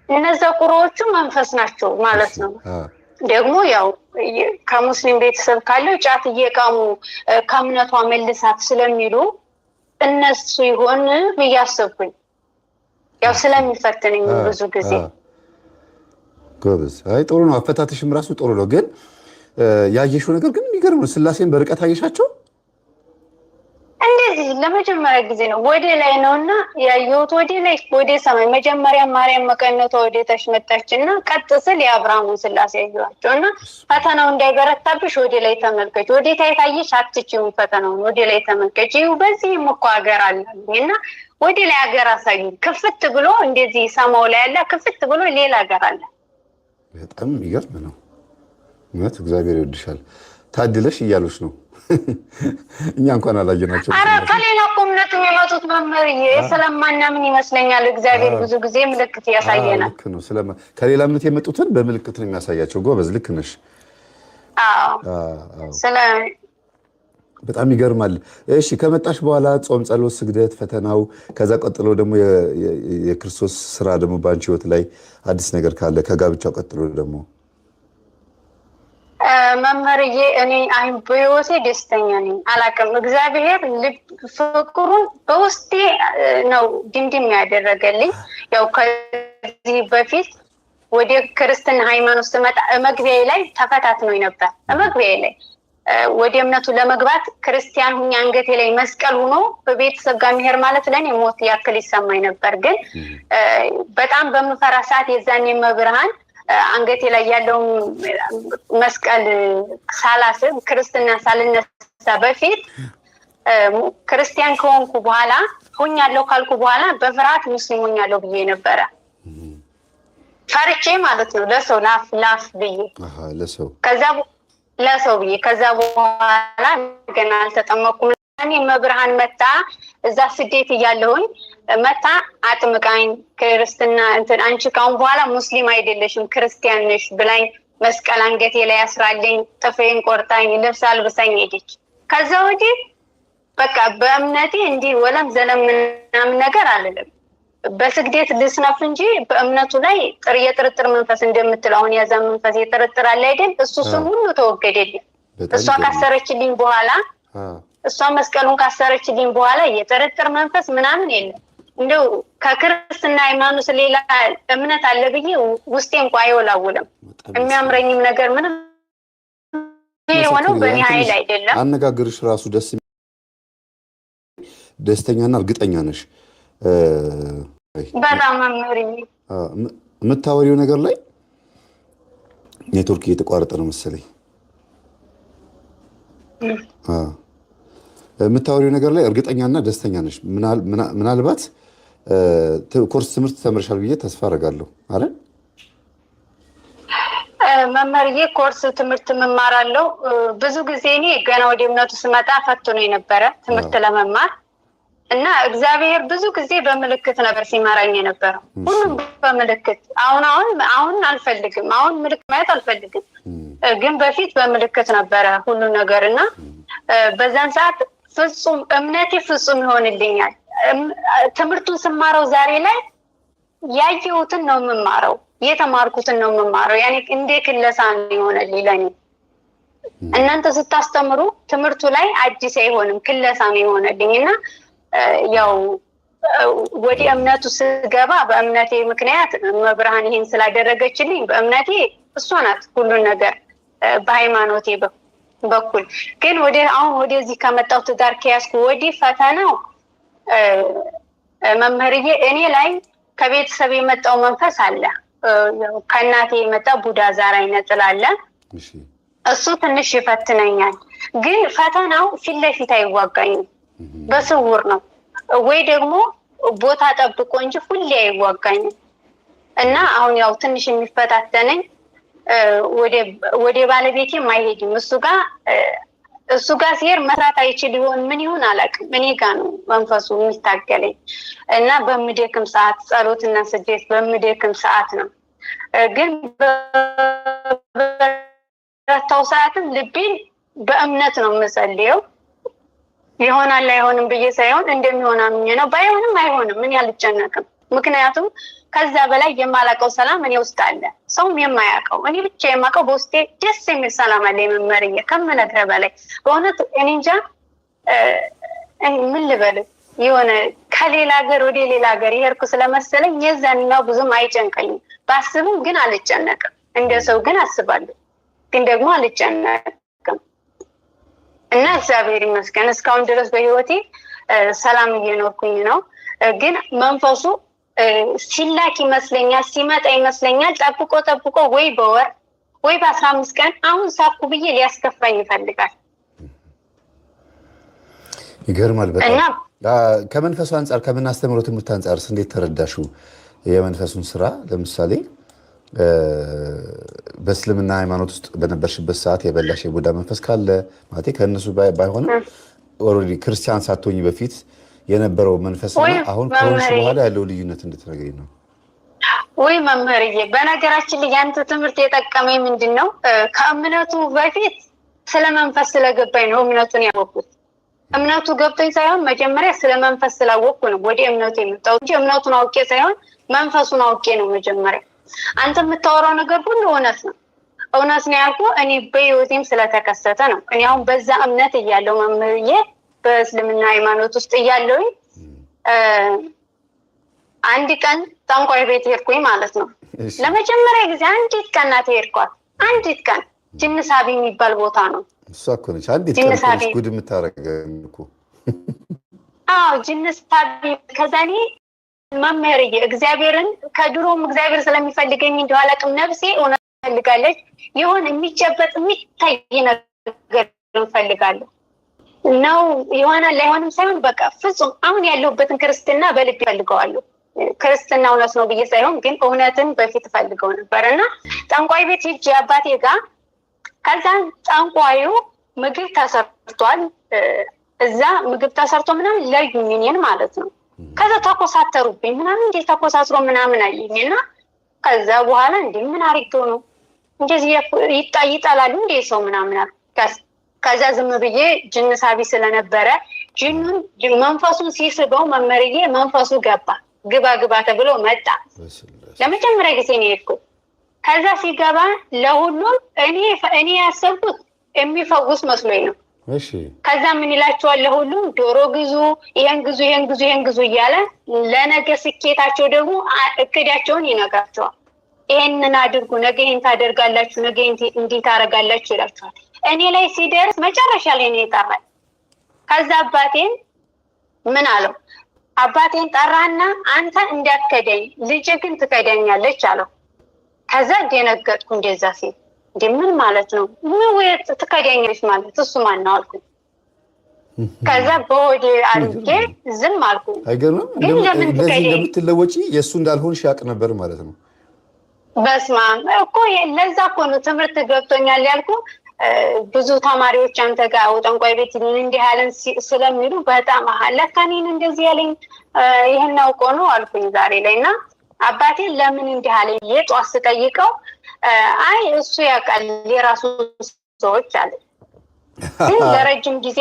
እነዛ ቁሮዎቹ መንፈስ ናቸው ማለት ነው። ደግሞ ያው ከሙስሊም ቤተሰብ ካለው ጫት እየቃሙ ከእምነቷ መልሳት ስለሚሉ እነሱ ይሆን ብዬ አሰብኩኝ። ያው ስለሚፈትነኝ ብዙ ጊዜ ጎበዝ። አይ ጥሩ ነው፣ አፈታትሽም ራሱ ጥሩ ነው። ግን ያየሽው ነገር ግን የሚገርም ነው። ስላሴን በርቀት አየሻቸው? እንደዚህ ለመጀመሪያ ጊዜ ነው ወደ ላይ ነውና ያየሁት ወደ ላይ ወደ ሰማይ። መጀመሪያ ማርያም መቀነቷ ወደ ታች መጣችና ቀጥ ስል የአብርሃምን ስላሴ ያየኋቸውና ፈተናው እንዳይበረታብሽ ወደ ላይ ተመልከች፣ ወደ ታች ታየሽ አትችይም ፈተናውን ወደ ላይ ተመልከች፣ ይኸው በዚህም እኮ ሀገር አለኝና ወደ ላይ ሀገር አሳዩኝ። ክፍት ብሎ እንደዚህ ሰማው ላይ ያለ ክፍት ብሎ ሌላ ሀገር አለ። በጣም የሚገርም ነው። እውነት እግዚአብሔር ይወድሻል ታድለሽ እያሉሽ ነው። እኛ እንኳን አላየናቸው። አረ ከሌላ እምነት የሚመጡት መምህር ስለማናምን ይመስለኛል እግዚአብሔር ብዙ ጊዜ ምልክት ያሳየናል። ልክ ነው። ከሌላ እምነት የመጡትን በምልክት ነው የሚያሳያቸው። ጎበዝ፣ ልክ ነሽ። በጣም ይገርማል። እሺ ከመጣሽ በኋላ ጾም፣ ጸሎት፣ ስግደት፣ ፈተናው ከዛ ቀጥሎ ደግሞ የክርስቶስ ስራ ደግሞ በአንቺ ህይወት ላይ አዲስ ነገር ካለ ከጋብቻው ቀጥሎ ደግሞ መምህርዬ እኔ በህይወቴ ደስተኛ ነኝ። አላውቅም እግዚአብሔር ፍቅሩን በውስጤ ነው ድምድም ያደረገልኝ። ያው ከዚህ በፊት ወደ ክርስትና ሃይማኖት ስመጣ መግቢያዬ ላይ ተፈታትኖኝ ነበር። መግቢያዬ ላይ ወደ እምነቱ ለመግባት ክርስቲያን ሁኜ አንገቴ ላይ መስቀል ሆኖ በቤተሰብ ጋር መሄድ ማለት ለኔ ሞት ያክል ይሰማኝ ነበር። ግን በጣም በምፈራ ሰዓት የዛኔ መብርሃን አንገቴ ላይ ያለውን መስቀል ሳላስብ ክርስትና ሳልነሳ በፊት ክርስቲያን ከሆንኩ በኋላ ሆኛለሁ ካልኩ በኋላ በፍርሃት ሙስሊም ሆኛለሁ ብዬ ነበረ። ፈርቼ ማለት ነው ለሰው ላፍ ብዬ ለሰው ብዬ ከዛ በኋላ ገና አልተጠመኩም። እኔ መብርሃን መጣ እዛ ስደት እያለሁኝ መታ አጥምቃኝ ክርስትና አንቺ ካሁን በኋላ ሙስሊም አይደለሽም ክርስቲያን ነሽ ብላኝ መስቀል አንገቴ ላይ አስራልኝ ጥፍሬን ቆርጣኝ ልብስ አልብሳኝ ሄደች። ከዛ ወዲህ በቃ በእምነቴ እንዲህ ወለም ዘለም ምናምን ነገር አልልም። በስግደት ልስነፍ እንጂ በእምነቱ ላይ የጥርጥር መንፈስ እንደምትለው አሁን ያዛ መንፈስ የጥርጥር አለ አይደል? እሱን ሁሉ ተወገደልኝ። እሷ ካሰረችልኝ በኋላ እሷ መስቀሉን ካሰረችልኝ በኋላ የጥርጥር መንፈስ ምናምን የለም። እንደው ከክርስትና ሃይማኖት ሌላ እምነት አለ ብዬ ውስጤ እንኳን አይወላውልም። የሚያምረኝም ነገር ምንም የሆነው በእኔ ኃይል አይደለም። አነጋገርሽ ራሱ ደስተኛና እርግጠኛ ነሽ። በጣም መምህር የምታወሪው ነገር ላይ ኔትወርክ እየተቋረጠ ነው መሰለኝ። የምታወሪው ነገር ላይ እርግጠኛና ደስተኛ ነሽ። ምናልባት ኮርስ ትምህርት ተምርሻል ብዬ ተስፋ አደርጋለሁ አይደል? መምህርዬ ኮርስ ትምህርት መማራለሁ። ብዙ ጊዜ እኔ ገና ወደ እምነቱ ስመጣ ፈትኖ የነበረ ትምህርት ለመማር እና እግዚአብሔር ብዙ ጊዜ በምልክት ነበር ሲመራኝ የነበረው። ሁሉም በምልክት አሁን አልፈልግም። አሁን ምልክት ማየት አልፈልግም። ግን በፊት በምልክት ነበረ ሁሉ ነገር እና በዛን ሰዓት ፍጹም እምነቴ ፍጹም ይሆንልኛል። ትምህርቱን ስማረው ዛሬ ላይ ያየሁትን ነው የምማረው፣ የተማርኩትን ነው የምማረው። ያኔ እንደ ክለሳ ነው ይሆነልኝ ለኔ። እናንተ ስታስተምሩ ትምህርቱ ላይ አዲስ አይሆንም፣ ክለሳ ነው ይሆነልኝ እና ያው ወደ እምነቱ ስገባ በእምነቴ ምክንያት መብርሃን ይሄን ስላደረገችልኝ በእምነቴ እሷ ናት ሁሉን ነገር በሃይማኖቴ በኩል ግን አሁን ወደዚህ ከመጣሁ ትዳር ከያዝኩ ወዲህ ፈተናው መምህርዬ እኔ ላይ ከቤተሰብ የመጣው መንፈስ አለ። ከእናቴ የመጣ ቡዳ ዛር አይነት ጥላለ እሱ ትንሽ ይፈትነኛል። ግን ፈተናው ፊት ለፊት አይዋጋኝም፣ በስውር ነው ወይ ደግሞ ቦታ ጠብቆ እንጂ ሁሌ አይዋጋኝም። እና አሁን ያው ትንሽ የሚፈታተነኝ ወደ ባለቤቴም አይሄድም። እሱ ጋር ሲሄድ መስራት አይችል ይሆን ምን ይሆን አላውቅም። እኔ ጋር ነው መንፈሱ የሚታገለኝ እና በምደክም ሰዓት ጸሎትና ስግደት በምደክም ሰዓት ነው። ግን በረታው ሰዓትም ልቤን በእምነት ነው የምጸልየው። ይሆናል አይሆንም ብዬ ሳይሆን እንደሚሆን አምኜ ነው። ባይሆንም አይሆንም ምን አልጨነቅም። ምክንያቱም ከዛ በላይ የማላውቀው ሰላም እኔ ውስጥ አለ፣ ሰውም የማያውቀው እኔ ብቻ የማውቀው በውስጤ ደስ የሚል ሰላም አለ። መምህርዬ ከምነግርህ በላይ በእውነት እኔ እንጃ ምን ልበል። የሆነ ከሌላ ሀገር ወደ ሌላ ሀገር ይሄድኩ ስለመሰለኝ የዛኛው ብዙም አይጨንቀኝም። ባስብም ግን አልጨነቅም። እንደ ሰው ግን አስባለሁ፣ ግን ደግሞ አልጨነቅም። እና እግዚአብሔር ይመስገን እስካሁን ድረስ በህይወቴ ሰላም እየኖርኩኝ ነው። ግን መንፈሱ ሲላክ ይመስለኛል፣ ሲመጣ ይመስለኛል። ጠብቆ ወይ በወር ወይ በ15 ቀን አሁን ሳኩ ብዬ ሊያስከፋኝ ይፈልጋል። ይገርማል በጣም። ከመንፈሱ አንጻር ከምናስተምረው ትምህርት አንጻር እንዴት ተረዳሽው የመንፈሱን ስራ? ለምሳሌ በእስልምና ሃይማኖት ውስጥ በነበርሽበት ሰዓት የበላሽ የቡዳ መንፈስ ካለ ማለት ከእነሱ ባይሆንም ኦልሬዲ ክርስቲያን ሳትሆኚ በፊት የነበረው መንፈስና አሁን ከሆንሽ በኋላ ያለው ልዩነት እንድትነግሪኝ ነው። ወይ መምህርዬ፣ በነገራችን ላይ ያንተ ትምህርት የጠቀመኝ ምንድነው? ከእምነቱ በፊት ስለ መንፈስ ስለገባኝ ነው እምነቱን ያወቅኩት። እምነቱ ገብቶኝ ሳይሆን መጀመሪያ ስለ መንፈስ ስላወቅኩ ነው ወደ እምነቱ የመጣሁት እንጂ እምነቱን አውቄ ሳይሆን መንፈሱን አውቄ ነው መጀመሪያ። አንተ የምታወራው ነገር ሁሉ እውነት ነው። እውነት ነው ያልኩህ እኔ በህይወቴም ስለተከሰተ ነው። እኔ አሁን በዛ እምነት እያለሁ መምህርዬ በእስልምና ሃይማኖት ውስጥ እያለሁኝ አንድ ቀን ጠንቋይ ቤት ሄድኩኝ ማለት ነው። ለመጀመሪያ ጊዜ አንዲት ቀን ናት ሄድኳት። አንዲት ቀን ጅንሳቢ የሚባል ቦታ ነው። እሷ እኮ ነች አንዲት ቀን ጉድ የምታረገን እኮ። አዎ ጅንሳቢ። ከዛ እኔ መምህርዬ እግዚአብሔርን ከድሮም እግዚአብሔር ስለሚፈልገኝ እንደው አላውቅም፣ ነፍሴ እውነት ፈልጋለች። የሆነ የሚጨበጥ የሚታይ ነገር እንፈልጋለሁ ነው ይሆናል አይሆንም ሳይሆን በቃ ፍጹም አሁን ያለሁበትን ክርስትና በልብ ይፈልገዋለሁ። ክርስትና እውነት ነው ብዬ ሳይሆን ግን እውነትን በፊት ፈልገው ነበርና ጠንቋይ ቤት ሂጅ አባቴ ጋር። ከዛ ጠንቋዩ ምግብ ተሰርቷል፣ እዛ ምግብ ተሰርቶ ምናምን ለዩኝ እኔን ማለት ነው። ከዛ ተኮሳተሩብኝ ምናምን እንዴ ተኮሳትሮ ምናምን አየኝና ከዛ በኋላ እንዴ ምን አርግቶ ነው እንደዚህ ይጣላሉ እንዴ ሰው ምናምን አልኩ። ከዛ ዝም ብዬ ጅን ሳቢ ስለነበረ ጅኑን መንፈሱን ሲስበው መምህርዬ መንፈሱ ግባ ተብሎ መጣ። ለመጀመሪያ ጊዜ ነው የሄድኩት። ከዛ ሲገባ ለሁሉም እኔ ያሰብኩት የሚፈውስ መስሎኝ ነው። እሺ ከዛ ምን ይላቸዋል ለሁሉም ዶሮ ግዙ፣ ይሄን ግዙ እያለ ለነገ ስኬታቸው ደግሞ እቅዳቸውን ይነግራቸዋል። ይሄንን አድርጉ፣ ነገ ይሄን ታደርጋላችሁ፣ ነገ እንዲህ ታደርጋላችሁ ይላቸዋል። እኔ ላይ ሲደርስ መጨረሻ ላይ ነው የጠራኝ። ከዛ አባቴን ምን አለው? አባቴን ጠራና አንተ እንዳትከደኝ ልጅ ግን ትከደኛለች አለው። ከዛ ደነገጥኩ። እንደዛ ሲል ምን ማለት ነው? ምን ወይ ትከደኛለች ማለት እሱ ማን ነው አልኩ። ከዛ በወዴ አድርጌ ዝም አልኩ። አይገርምም? እንደዚህ እንደምትለወጪ የእሱ እንዳልሆንሽ ያውቅ ነበር ማለት ነው። በስማ እኮ ለዛ እኮ ነው ትምህርት ገብቶኛል ያልኩ። ብዙ ተማሪዎች አንተ ጋር ጠንቋይ ቤት እንዲህ ያለን ስለሚሉ በጣም ለካ እኔን እንደዚህ ያለኝ ይሄን አውቆ ነው አልኩኝ ዛሬ ላይ። እና አባቴ ለምን እንዲህ አለኝ የጧት ስጠይቀው አይ እሱ ያውቃል የራሱ ሰዎች አለ። ግን ለረጅም ጊዜ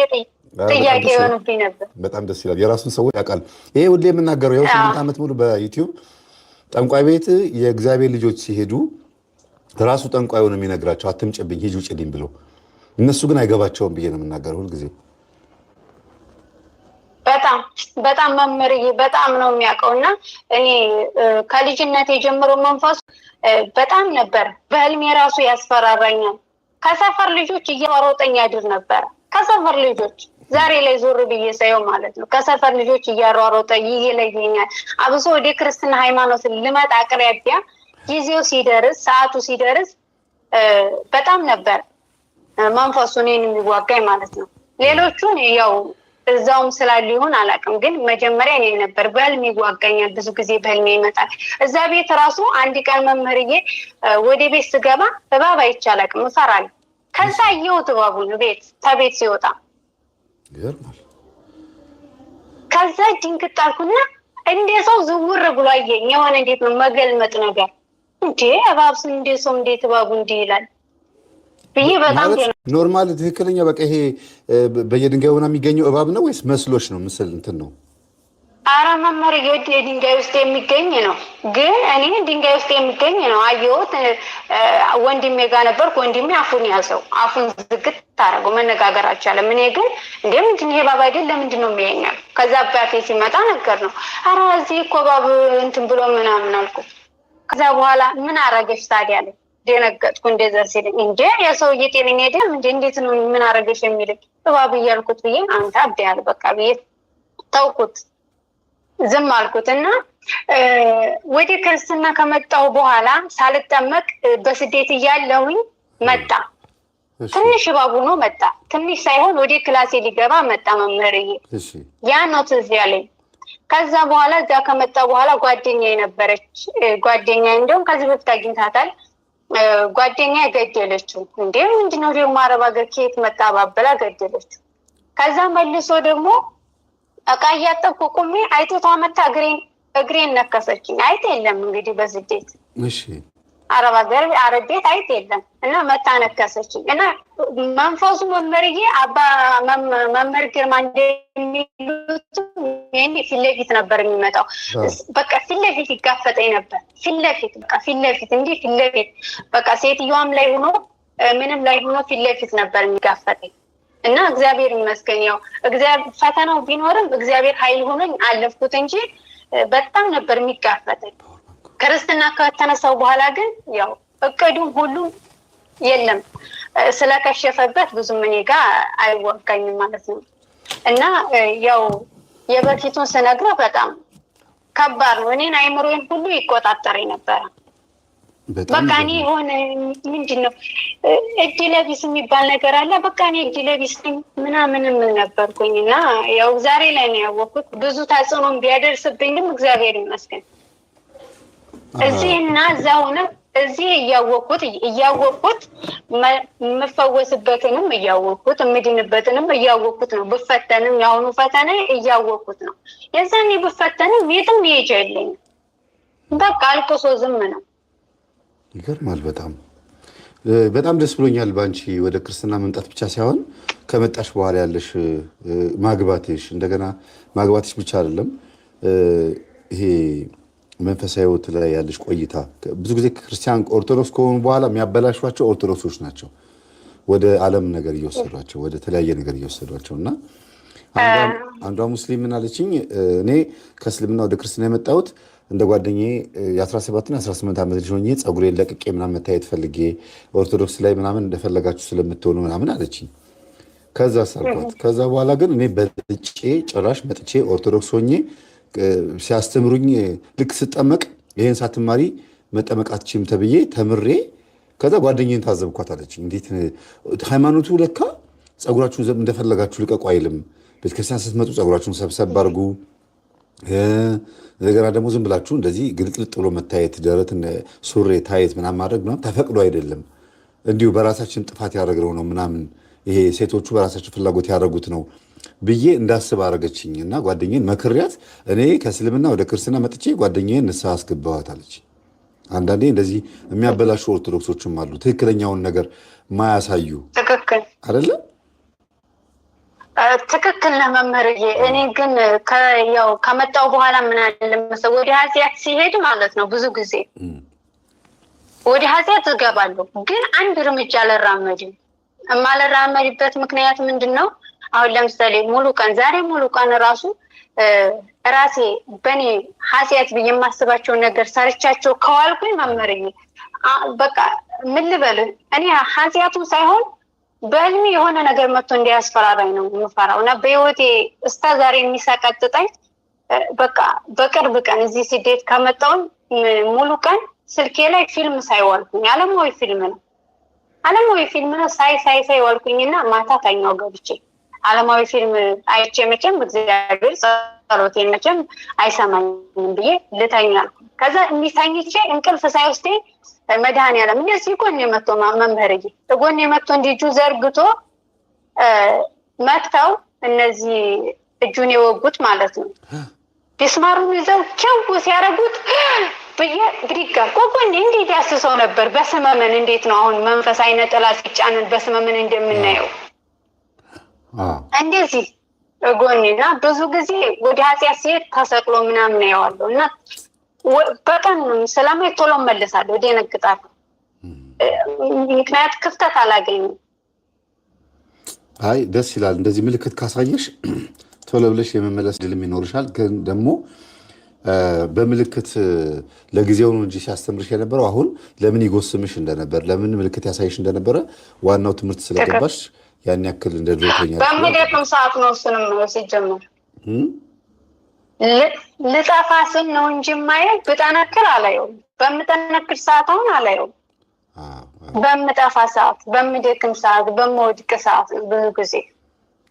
ጥያቄ የሆነብኝ ነበር። በጣም ደስ ይላል። የራሱን ሰዎች ያውቃል። ይሄ ሁሌ የምናገረው ያው 8 ዓመት ሙሉ በዩቲዩብ ጠንቋይ ቤት የእግዚአብሔር ልጆች ሲሄዱ ራሱ ጠንቋዩ ነው የሚነግራቸው አትምጭብኝ ሂጂ ውጭልኝ ብሎ። እነሱ ግን አይገባቸውም ብዬ ነው የምናገረው ሁልጊዜ። በጣም መምህርዬ በጣም ነው የሚያውቀውና እኔ ከልጅነቴ ጀምሮ መንፈሱ በጣም ነበር። በህልሜ ራሱ ያስፈራራኛል። ከሰፈር ልጆች እያሯሯጠኝ ያድር ነበር። ከሰፈር ልጆች ዛሬ ላይ ዞር ብዬ ሳየው ማለት ነው ከሰፈር ልጆች እያሯሯጠ ይለየኛል። አብሶ ወደ ክርስትና ሃይማኖት ልመጣ አቅራቢያ ጊዜው ሲደርስ ሰዓቱ ሲደርስ በጣም ነበር መንፈሱ እኔን የሚዋጋኝ ማለት ነው። ሌሎቹን ያው እዛውም ስላሉ ይሆን አላውቅም፣ ግን መጀመሪያ እኔ ነበር። በህልሜ ይዋጋኛል። ብዙ ጊዜ በህልሜ ይመጣል። እዛ ቤት ራሱ አንድ ቀን መምህርዬ ወደ ቤት ስገባ እባብ አይቼ አላውቅም፣ እፈራለሁ። ከዛ አየሁት እባቡን ከቤት ሲወጣ። ከዛ ድንግጥ አልኩና እንደ ሰው ዝውር ብሎ አየኝ። የሆነ እንዴት ነው መገልመጥ ነገር እንዴ እባብ እንደ ሰው እንዴት እባቡ እንዲህ ይላል ብዬ በጣም ኖርማል ትክክለኛ በቃ ይሄ በየድንጋዩ ምናምን የሚገኘው እባብ ነው ወይስ መስሎሽ ነው? ምስል እንትን ነው? ኧረ መምህር የድንጋይ ውስጥ የሚገኝ ነው። ግን እኔ ድንጋይ ውስጥ የሚገኝ ነው አየሁት። ወንድሜ ጋር ነበርኩ። ወንድሜ አፉን ያዘው፣ አፉን ዝግት ታደረገው፣ መነጋገር አልቻለም። እኔ ግን እንደ ምንድን ይሄ እባብ አይደል ለምንድን ነው የሚያኛል? ከዛ አባቴ ሲመጣ ነገር ነው ኧረ እዚህ እኮ እባብ እንትን ብሎ ምናምን አልኩ። ከዛ በኋላ ምን አረገሽ ታዲያ አለኝ። ደነገጥኩ። እንደዛ ሲለኝ እንዴ የሰውዬ ጤነኛ አይደለም እንዴ እንዴት ነው ምን አረገሽ የሚለኝ? እባብ እያልኩት ብዬ አንተ አብደሃል በቃ ብዬ ተውኩት፣ ዝም አልኩት። እና ወደ ክርስትና ከመጣሁ በኋላ ሳልጠመቅ በስደት እያለሁኝ መጣ። ትንሽ እባብ ሆኖ መጣ። ትንሽ ሳይሆን ወደ ክላሴ ሊገባ መጣ መምህርዬ። ያ ነው ትዝ ያለኝ። ከዛ በኋላ እዛ ከመጣ በኋላ ጓደኛዬ ነበረች። ጓደኛዬ እንደውም ከዚህ በፊት አግኝታታል። ጓደኛ ገደለችው። እንዴ ምንድነው ደግሞ አረብ ሀገር ከየት መጣ ባበላ ገደለችው። ከዛ መልሶ ደግሞ እቃ እያጠብኩ ቁሜ አይቶታ መታ እግሬን ነከሰችኝ። አይጥ የለም እንግዲህ በስደት አረብ ሀገር አረብ ቤት አይጥ የለም እና መታ ነከሰችኝ። እና መንፈሱ መምህርዬ አባ መምህር ግርማ እንደሚሉት ይሄን ፊት ለፊት ነበር የሚመጣው። በቃ ፊት ለፊት ይጋፈጠኝ ነበር። ፊት ለፊት እንዲህ ፊት ለፊት በቃ ሴትዮዋም ላይ ሆኖ ምንም ላይ ሆኖ ፊት ለፊት ነበር የሚጋፈጠኝ። እና እግዚአብሔር ይመስገን ያው እግዚአብሔር ፈተናው ቢኖርም እግዚአብሔር ኃይል ሆኖኝ አለፍኩት እንጂ በጣም ነበር የሚጋፈጠኝ። ክርስትና ከተነሳው በኋላ ግን ያው እቅዱም ሁሉም የለም ስለከሸፈበት ብዙም እኔ ጋር አይወጋኝም ማለት ነው። እና ያው የበፊቱን ስነግረው በጣም ከባድ ነው። እኔን አይምሮዬን ሁሉ ይቆጣጠረኝ ነበረ። በቃ እኔ የሆነ ምንድን ነው እድለቢስ የሚባል ነገር አለ። በቃ እኔ እድለቢስ ምናምንም ነበርኩኝ። እና ያው ዛሬ ላይ ነው ያወቅኩት። ብዙ ተጽዕኖም ቢያደርስብኝም እግዚአብሔር ይመስገን እዚህና እዛ ሆነ እዚህ እያወቅኩት የምፈወስበትንም እያወቅኩት የምድንበትንም እያወቅኩት ነው። ብፈተንም የአሁኑ ፈተና እያወቅኩት ነው። የዛኔ ብፈተንም የትም መሄጃ የለኝም። በቃ አልቅሶ ዝም ነው። ይገርማል። በጣም ደስ ብሎኛል በአንቺ ወደ ክርስትና መምጣት ብቻ ሳይሆን ከመጣሽ በኋላ ያለሽ ማግባትሽ፣ እንደገና ማግባትሽ ብቻ አይደለም ይሄ መንፈሳዊ ሕይወት ላይ ያለሽ ቆይታ። ብዙ ጊዜ ክርስቲያን ኦርቶዶክስ ከሆኑ በኋላ የሚያበላሿቸው ኦርቶዶክሶች ናቸው። ወደ ዓለም ነገር እየወሰዷቸው ወደ ተለያየ ነገር እየወሰዷቸው እና አንዷ ሙስሊም ምን አለችኝ፣ እኔ ከእስልምና ወደ ክርስትና የመጣሁት እንደ ጓደኛዬ የ17ና 18 ዓመት ልጅ ሆኜ ፀጉሬን ለቅቄ ምናምን መታየት ፈልጌ ኦርቶዶክስ ላይ ምናምን እንደፈለጋችሁ ስለምትሆኑ ምናምን አለችኝ። ከዛ ሳልኳት ከዛ በኋላ ግን እኔ በልጬ ጭራሽ መጥቼ ኦርቶዶክስ ሆኜ ሲያስተምሩኝ ልክ ስጠመቅ ይሄን ሳትማሪ መጠመቅ አትችይም ተብዬ ተምሬ ከዛ ጓደኛዬን ታዘብኳት አለችኝ። እንዴት ሃይማኖቱ ለካ ፀጉራችሁን እንደፈለጋችሁ ልቀቁ አይልም። ቤተክርስቲያን ስትመጡ ፀጉራችሁን ሰብሰብ አድርጉ፣ እንደገና ደግሞ ዝም ብላችሁ እንደዚህ ግልጥልጥ ብሎ መታየት ደረት ሱሪ ታየት ምናምን ማድረግ ምናምን ተፈቅዶ አይደለም። እንዲሁ በራሳችን ጥፋት ያደረግነው ነው ምናምን ይሄ ሴቶቹ በራሳቸው ፍላጎት ያደረጉት ነው ብዬ እንዳስብ አደረገችኝ እና ጓደኛዬን መክሪያት እኔ ከእስልምና ወደ ክርስትና መጥቼ ጓደኛዬን ንስሐ አስገባዋት አለች። አንዳንዴ እንደዚህ የሚያበላሹ ኦርቶዶክሶችም አሉ፣ ትክክለኛውን ነገር ማያሳዩ። ትክክል አይደለም? ትክክል ነህ መምህርዬ። እኔ ግን ያው ከመጣው በኋላ ምን አለ መሰለህ ወደ ኃጢአት ሲሄድ ማለት ነው ብዙ ጊዜ ወደ ኃጢአት እገባለሁ፣ ግን አንድ እርምጃ አልራመድም። የማልራመድበት ምክንያት ምንድን ነው? አሁን ለምሳሌ ሙሉ ቀን ዛሬ ሙሉ ቀን ራሱ ራሴ በእኔ ኃጢአት ብዬ የማስባቸውን ነገር ሰርቻቸው ከዋልኩኝ መምህርዬ በቃ ምን ልበልህ እኔ ኃጢአቱ ሳይሆን በህልሜ የሆነ ነገር መጥቶ እንዲያስፈራራኝ ነው የምፈራው እና በህይወቴ እስከ ዛሬ የሚሰቀጥጠኝ በቃ በቅርብ ቀን እዚህ ስደት ከመጣሁ ሙሉ ቀን ስልኬ ላይ ፊልም ሳይዋልኩኝ ዓለማዊ ፊልም ነው ሳይ ዋልኩኝና ማታ ተኛው ገብቼ ዓለማዊ ፊልም አይቼ መቼም እግዚአብሔር ጸሎቴን መቼም አይሰማኝም ብዬ ልተኛ። ከዛ እንዲታኝቼ እንቅልፍ ሳይወስደኝ መድኃኒዓለም እንደዚህ ጎኔ መጥቶ መምህርዬ ጎኔ መጥቶ እንዲጁ ዘርግቶ መጥተው እነዚህ እጁን የወጉት ማለት ነው ቢስማሩን ይዘው ቸው ሲያረጉት ብዬ ብድጋ ጎኔ እንዴት ያስሰው ነበር። በስመመን እንዴት ነው አሁን መንፈስ አይነ ጥላ ሲጫነን በስመመን እንደምናየው እንደዚህ ጎኔና ብዙ ጊዜ ወደ ኃጢአት ሲሄድ ተሰቅሎ ምናምን ያዋለው እና በቀን ሰላማዊ ቶሎ መልሳለሁ ደነግጣለሁ። ምክንያት ክፍተት አላገኝም። አይ ደስ ይላል። እንደዚህ ምልክት ካሳየሽ ቶሎ ብለሽ የመመለስ ድልም ይኖርሻል። ግን ደግሞ በምልክት ለጊዜው ነው እንጂ ሲያስተምርሽ የነበረው አሁን ለምን ይጎስምሽ እንደነበር ለምን ምልክት ያሳይሽ እንደነበረ ዋናው ትምህርት ስለገባሽ ያን ያክል እንደ ድሮተኛ በምደክም ሰዓት ነው እሱንም ሲጀምር ልጠፋ ስል ነው እንጂ ማየው ብጠነክር አላየውም። በምጠነክር ሰዓት አሁን አላየውም። በምጠፋ ሰዓት፣ በምደክም ሰዓት፣ በምወድቅ ሰዓት ብዙ ጊዜ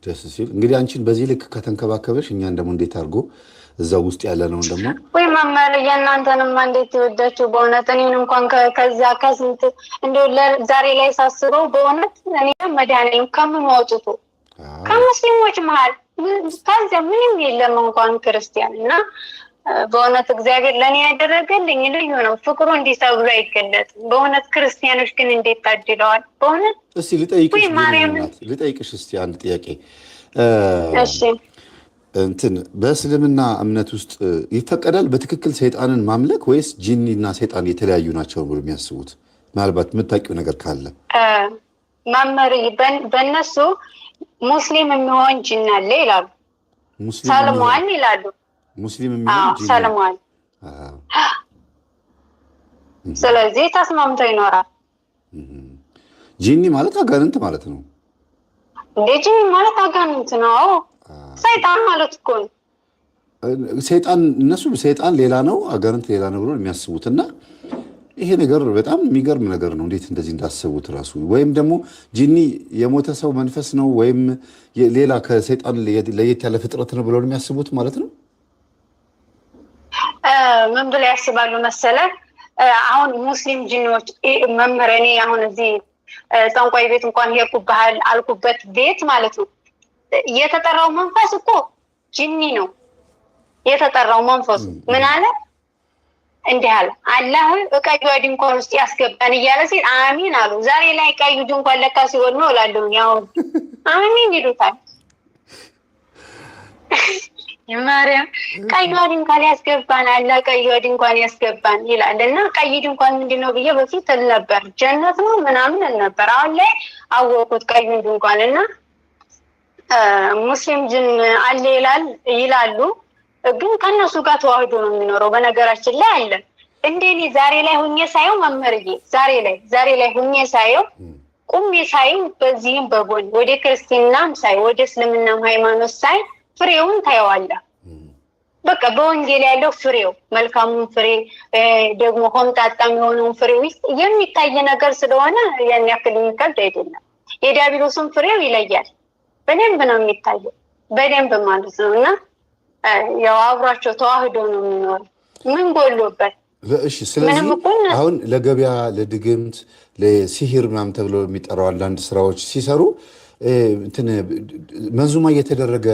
ደስ ሲል እንግዲህ አንቺን በዚህ ልክ ከተንከባከበሽ እኛን ደግሞ እንዴት አድርጎ እዛው ውስጥ ያለ ነው ደግሞ ወይ መመር የእናንተንማ እንዴት ይወዳችሁ በእውነት እኔን እንኳን ከዛ ከስንት እንደው ዛሬ ላይ ሳስበው በእውነት እኔ መድኃኒዓለም ከምን ወጡቱ ከሙስሊሞች መሀል ከዚያ ምንም የለም እንኳን ክርስቲያን እና በእውነት እግዚአብሔር ለእኔ ያደረገልኝ ልዩ ነው። ፍቅሩ እንዲህ ተብሎ አይገለጥም። በእውነት ክርስቲያኖች ግን እንዴት ታድለዋል በእውነት። እስቲ ልጠይቅሽ እስቲ አንድ ጥያቄ። እሺ እንትን በእስልምና እምነት ውስጥ ይፈቀዳል በትክክል ሰይጣንን ማምለክ ወይስ ጂኒና ሰይጣን የተለያዩ ናቸው ብሎ የሚያስቡት? ምናልባት የምታውቂው ነገር ካለ መምህር። በእነሱ ሙስሊም የሚሆን ጂን አለ ይላሉ፣ ሰልሟል ይላሉ። ሙስሊም የሚሆን ጂን ሰልሟል። ስለዚህ ተስማምተው ይኖራል። ጂኒ ማለት አጋንንት ማለት ነው እንዴ? ጂኒ ማለት አጋንንት ነው። ሰይጣን ማለት እኮ ነው። ሰይጣን እነሱ ሰይጣን ሌላ ነው አጋንንት ሌላ ነው ብሎ የሚያስቡት እና ይሄ ነገር በጣም የሚገርም ነገር ነው። እንዴት እንደዚህ እንዳሰቡት ራሱ ወይም ደግሞ ጂኒ የሞተ ሰው መንፈስ ነው ወይም ሌላ ከሰይጣን ለየት ያለ ፍጥረት ነው ብሎ የሚያስቡት ማለት ነው። ምን ብለው ያስባሉ መሰለህ? አሁን ሙስሊም ጂኒዎች መምህር እኔ አሁን እዚህ ጠንቋይ ቤት እንኳን ሄድኩብሃል አልኩበት ቤት ማለት ነው የተጠራው መንፈስ እኮ ጂኒ ነው የተጠራው መንፈሱ። ምን አለ እንዲህ አለ አላህ ቀዩ ድንኳን ውስጥ ያስገባን እያለ ሲል አሚን አሉ። ዛሬ ላይ ቀዩ ድንኳን ለካ ሲሆን ነው እላለሁ። ያው አሚን ይሉታል። የማርያም ቀዩ ድንኳን ያስገባን አላህ ቀዩ ድንኳን ያስገባን ይላልና ቀዩ ድንኳን ምንድነው ብዬ በፊት እል ነበር ጀነት ነው ምናምን እል ነበር። አሁን ላይ አወቁት ቀዩ ድንኳንና ሙስሊም ጅን አለ ይላሉ። ግን ከነሱ ጋር ተዋህዶ ነው የሚኖረው። በነገራችን ላይ አለ እንደኔ ዛሬ ላይ ሁኜ ሳየው መምህርዬ ዛሬ ላይ ሁኜ ሳየው ቁሜ ሳየው በዚህም በጎን ወደ ክርስቲያናም ሳይ ወደ እስልምናም ሃይማኖት ሳይ ፍሬውን ታየዋለህ። በቃ በወንጌል ያለው ፍሬው መልካሙን ፍሬ ደግሞ ሆምጣጣም የሆነውን ፍሬ ውስጥ የሚታይ ነገር ስለሆነ ያን ያክል የሚከብድ አይደለም። የዲያብሎስን ፍሬው ይለያል። በደንብ ነው የሚታየው በደንብ ማለት ነው። እና ያው አብሯቸው ተዋህዶ ነው የሚኖር። ምን ጎሎበት? እሺ ስለዚህ አሁን ለገበያ ለድግምት ለሲሂር ምናምን ተብሎ የሚጠራው አንዳንድ ስራዎች ሲሰሩ እንትን መንዙማ እየተደረገ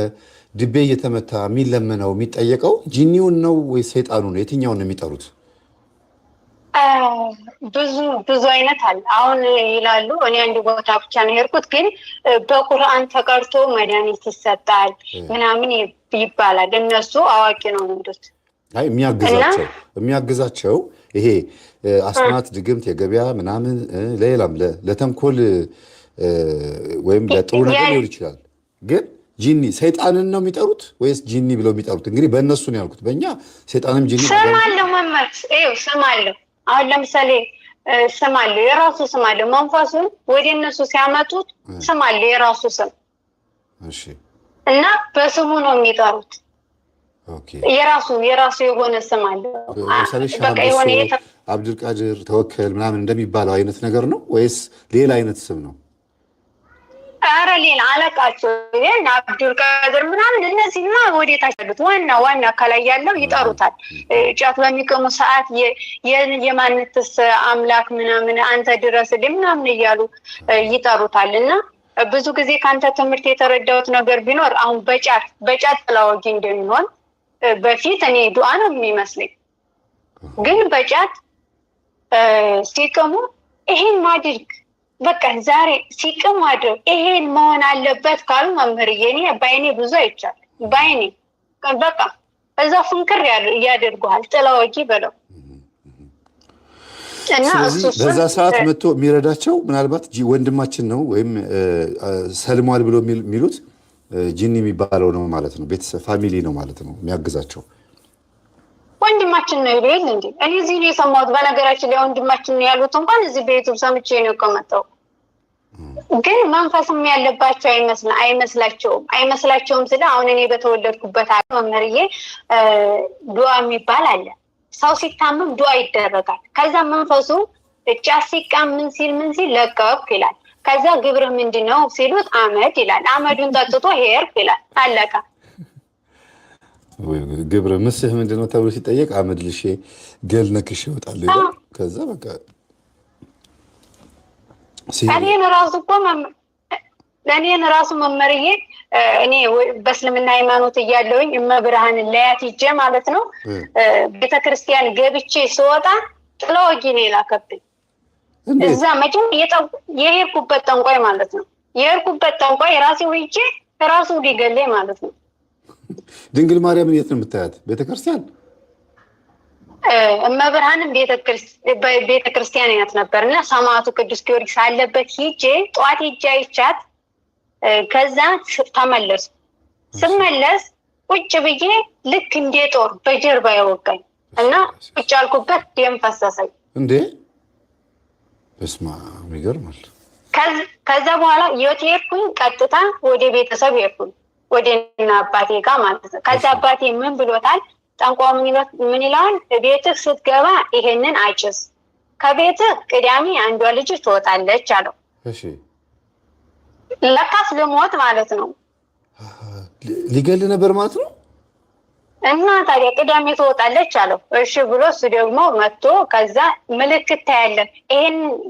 ድቤ እየተመታ የሚለመነው የሚጠየቀው ጂኒውን ነው ወይ ሰይጣኑ ነው? የትኛውን ነው የሚጠሩት? ብዙ አይነት አለ። አሁን ይላሉ እኔ አንድ ቦታ ብቻ ነው የሄድኩት፣ ግን በቁርአን ተቀርቶ መድኃኒት ይሰጣል ምናምን ይባላል። እነሱ አዋቂ ነው የሚሉት። አይ የሚያግዛቸው ይሄ አስማት፣ ድግምት፣ የገበያ ምናምን ለሌላም ለተንኮል ወይም ለጥሩ ነገር ሊሆን ይችላል። ግን ጂኒ ሰይጣንን ነው የሚጠሩት ወይስ ጂኒ ብለው የሚጠሩት? እንግዲህ በእነሱ ነው ያልኩት። በእኛ ሰይጣንም ጂኒ ስም አለው መመት ስም አለው። አሁን ለምሳሌ ስም አለው፣ የራሱ ስም አለው። መንፈሱን ወደ እነሱ ሲያመጡት ስም አለው፣ የራሱ ስም። እሺ። እና በስሙ ነው የሚጠሩት። ኦኬ። የራሱ የሆነ ስም አለው። በቃ የሆነ አብዱልቃድር ተወከል ምናምን እንደሚባለው አይነት ነገር ነው ወይስ ሌላ አይነት ስም ነው? ኧረ ሌላ አለቃቸው ይሄን አብዱልቃድር ምናምን እነዚህማ ወዴታች ያሉት ዋና ከላይ ያለው ይጠሩታል። ጫት በሚቀሙ ሰዓት የማንትስ አምላክ ምናምን አንተ ድረስልኝ ምናምን እያሉ ይጠሩታል። እና ብዙ ጊዜ ከአንተ ትምህርት የተረዳሁት ነገር ቢኖር አሁን በጫት ጥላወጊ እንደሚሆን በፊት እኔ ዱዓ ነው የሚመስለኝ፣ ግን በጫት ሲቅሙ ይሄን ማድርግ በቃ ዛሬ ሲቅም አድርግ ይሄን መሆን አለበት ካሉ መምህርዬ እኔ በአይኔ ብዙ አይቻል። በአይኔ በቃ እዛ ፍንክር ያደርጉሃል ጥላወጊ በለው እና በዛ ሰዓት መጥቶ የሚረዳቸው ምናልባት ወንድማችን ነው ወይም ሰልሟል ብሎ የሚሉት ጂኒ የሚባለው ነው ማለት ነው። ቤተሰብ ፋሚሊ ነው ማለት ነው የሚያግዛቸው። ወንድማችን ነው ይሉኝ እንዴ? እኔ እዚህ ነው የሰማሁት። በነገራችን ላይ ወንድማችን ነው ያሉት እንኳን እዚህ በዩቲዩብ ሰምቼ ነው የቆመጠው። ግን መንፈስም ያለባቸው አይመስላቸውም ስለ አሁን እኔ በተወለድኩበት መምህርዬ ዱዓ የሚባል አለ። ሰው ሲታመም ዱዓ ይደረጋል። ከዛ መንፈሱ ጫት ሲቃም ምን ሲል ለቀቅ ይላል። ከዛ ግብር ምንድነው ሲሉት አመድ ይላል። አመዱን ጠጥቶ ሄርክ ይላል። አለቀ። ግብር ምስህ ምንድነው ተብሎ ሲጠየቅ አመድ ልሼ ገል ነክሼ እወጣለሁ ይላል። ከዛ በቃ ለእኔን ራሱ መመርዬ እኔ በእስልምና ሃይማኖት እያለሁኝ እመብርሃንን ለያት ሂጄ ማለት ነው ቤተክርስቲያን ገብቼ ስወጣ ጥላወጊ ነው የላከብኝ። እዛ መቼም የሄድኩበት ጠንቋይ ማለት ነው ራሴ ሂጄ ራሱ ሊገለኝ ማለት ነው። ድንግል ማርያምን የት ነው የምታያት? ቤተክርስቲያን እመብርሃንን ቤተክርስቲያን ያት ነበር እና ሰማዕቱ ቅዱስ ጊዮርጊስ አለበት ሂጄ ጠዋት ሂጄ አይቻት ከዛ ተመለሱ። ስመለስ ቁጭ ብዬ ልክ እንደ ጦር በጀርባ ያወጋኝ እና ቁጭ ያልኩበት ደም ፈሰሰኝ። እንዴ በስመ አብ ይገርማል። ከዛ በኋላ የት ሄድኩኝ? ቀጥታ ወደ ቤተሰብ ሄድኩኝ፣ ወደ እና አባቴ ጋር ማለት ነው። ከዛ አባቴ ምን ብሎታል? ጠንቋው ምን ይላል? ቤትህ ስትገባ ይሄንን አጭስ፣ ከቤትህ ቅዳሜ አንዷ ልጅ ትወጣለች አለው። እሺ ለካስ ልሞት ማለት ነው። ሊገል ነበር ማለት ነው። እና ታዲያ ቅዳሜ ትወጣለች አለው። እሺ ብሎ እሱ ደግሞ መጥቶ ከዛ ምልክት ታያለህ፣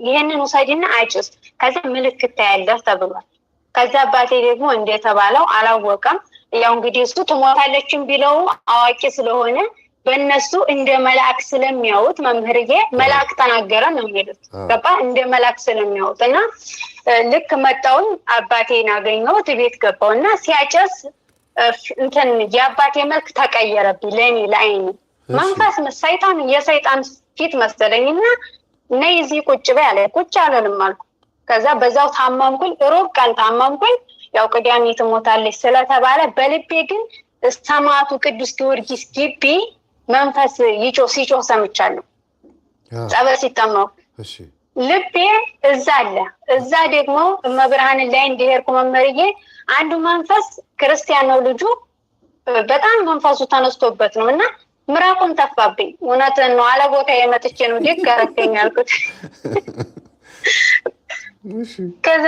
ይሄንን ውሰድና አጭስ፣ ከዛ ምልክት ታያለህ ተብሏል። ከዛ አባቴ ደግሞ እንደተባለው አላወቀም። ያው እንግዲህ እሱ ትሞታለችም ቢለው አዋቂ ስለሆነ በእነሱ እንደ መልአክ ስለሚያዩት መምህርዬ መልአክ ተናገረ ነው የሚሉት። ገባ? እንደ መልአክ ስለሚያዩት እና ልክ መጣውን አባቴን አገኘሁት፣ ቤት ገባው እና ሲያጨስ እንትን የአባቴ መልክ ተቀየረብኝ። ለእኔ ለአይኔ መንፈስ የሰይጣን ፊት መሰለኝና ነይ እዚህ ቁጭ በይ አለ። ቁጭ አለንም አልኩ። ከዛ በዛው ታመምኩኝ፣ ሮብ ቀን ታመምኩኝ። ያው ቅዳሜ ትሞታለች ስለተባለ በልቤ ግን ሰማዕቱ ቅዱስ ጊዮርጊስ ግቢ መንፈስ ሲጮህ ሰምቻለሁ። ጸበል ሲጠመቁ ልቤ እዛ አለ። እዛ ደግሞ እመብርሃንን ላይ እንዲሄድኩ መመርዬ አንዱ መንፈስ ክርስቲያን ነው ልጁ፣ በጣም መንፈሱ ተነስቶበት ነው እና ምራቁን ተፋብኝ። እውነትን ነው አለ ቦታ የመጥቼ ነው ደግ አረገኝ ያልኩት። ከዛ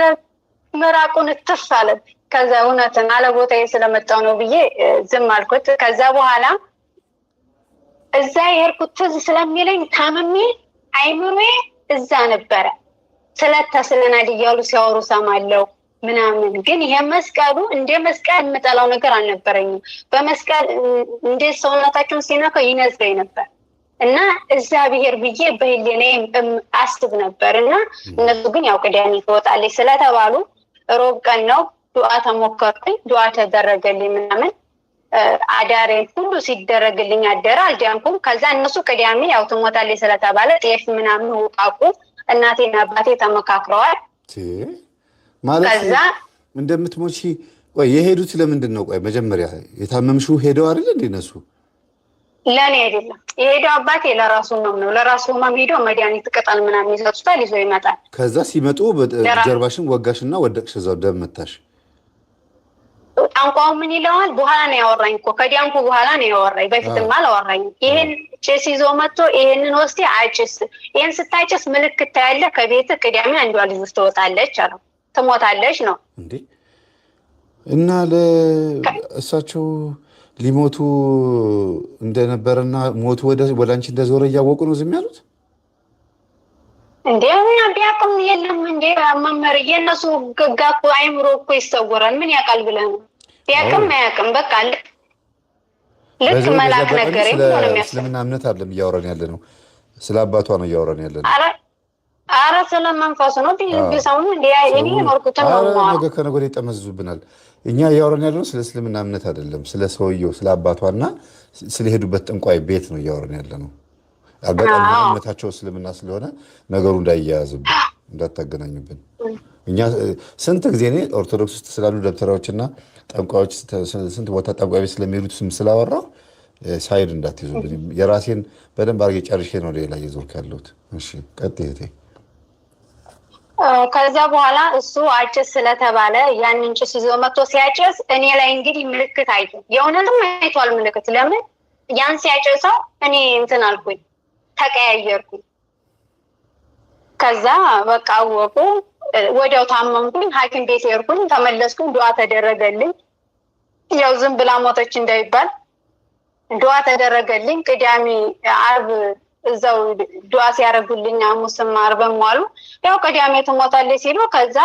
ምራቁን እትፍ አለብኝ። ከዛ እውነትን አለቦታዬ ስለመጣው ነው ብዬ ዝም አልኩት። ከዛ በኋላ እዛ የሄድኩት ትዝ ስለሚለኝ ታምሜ አይምሮዬ እዛ ነበረ። ስለተስለናል እያሉ ሲያወሩ ሰማለው ምናምን። ግን ይሄ መስቀሉ እንደ መስቀል የምጠላው ነገር አልነበረኝም። በመስቀል እንደ ሰውነታቸውን ሲነካው ይነዝረኝ ነበር እና እዛ ብሄር ብዬ በህሊናዬ አስብ ነበር። እና እነሱ ግን ያው ቅዳሜ ትወጣለች ስለተባሉ ሮብ ቀን ነው ዱዓ ተሞከርኩኝ። ዱዓ ተደረገልኝ ምናምን አዳሬን ሁሉ ሲደረግልኝ አደረ። አልዳንኩም። ከዛ እነሱ ቅዳሜ ያው ትሞታለች ስለተባለ ጤፍ ምናምን ውቃቁ እናቴና አባቴ ተመካክረዋል። ማለት ከዛ እንደምትሞቺ ቆይ የሄዱት ለምንድን ነው? ቆይ መጀመሪያ የታመምሽው ሄደው አይደል እንዴ እነሱ? ለኔ አይደለም የሄደው አባቴ ለራሱ ነው። ለራሱ ማም ሄዶ መድኃኒት ቅጠል ምናምን ይሰጡታል ይዞ ይመጣል። ከዛ ሲመጡ ጀርባሽን ወጋሽና ወደቅሽ እዛው ደም መታሽ። ጣንቋው ምን ይለዋል? በኋላ ነው ያወራኝ እኮ ከዲያንኩ በኋላ ነው ያወራኝ። በፊትማ አላወራኝም። ይሄን ጭስ ይዞ መጥቶ ይሄንን ወስቲ አጭስ፣ ይሄን ስታጭስ ምልክት ታያለ ከቤት ቅዳሜ አንዷ ልጅ ትወጣለች አለው። ትሞታለች ነው እንዴ? እና ለእሳቸው ሊሞቱ እንደነበረና ሞቱ ወደ አንቺ እንደዞረ እያወቁ ነው ዝም ያሉት እንዴ? ቢያቅም የለም እንዴ መመር የነሱ ገጋኩ አይምሮ እኮ ይሰወራል። ምን ያውቃል ብለህ ነው? ቢያቅም አያውቅም። በቃ ልክ መላክ ነገር ነው። እስልምና እምነት አይደለም እያወራን ያለ ነው፣ ስለ አባቷ ነው እያወራን ያለ ነው። አረ ስለ መንፈሱ ነው። ቢሰሙ እንዴ እኔ ኖርኩት ነው። ነገ ከነገ ወዲያ ይጠመዝዙብናል። እኛ እያወራን ያለ ነው ስለ እስልምና እምነት አይደለም፣ ስለ ሰውየው ስለ አባቷና ስለሄዱበት ጠንቋይ ቤት ነው እያወራን ያለ ነው። አጋጣሚ እምነታቸው እስልምና ስለሆነ ነገሩ እንዳይያያዝብን እንዳታገናኙብን። እኛ ስንት ጊዜ እኔ ኦርቶዶክስ ውስጥ ስላሉ ደብተራዎችና ጠንቋዮች ስንት ቦታ ጠንቋይ ቤት ስለሚሄዱት ስም ስላወራው ሳይድ እንዳትይዙብን። የራሴን በደንብ አድርጌ ጨርሼ ነው ሌላ እየዞርኩ ያለሁት። እሺ ቀጥይ እህቴ። ከዛ በኋላ እሱ አጭስ ስለተባለ ያንን ጭስ ይዞ መጥቶ ሲያጭስ እኔ ላይ እንግዲህ ምልክት አይቶ የእውነትም አይቷል ምልክት። ለምን ያን ሲያጭሰው እኔ እንትን አልኩኝ ተቀያየርኩኝ። ከዛ በቃ አወቁ። ወዲያው ታመምኩኝ። ሐኪም ቤት ሄድኩኝ። ተመለስኩኝ። ዱዓ ተደረገልኝ። ያው ዝም ብላ ሞተች እንዳይባል ዱዓ ተደረገልኝ። ቅዳሜ ዓርብ እዛው ዱዓ ሲያደርጉልኝ ሐሙስም ዓርብም ዋሉ። ያው ቅዳሜ ትሞታለች ሲሉ ከዛ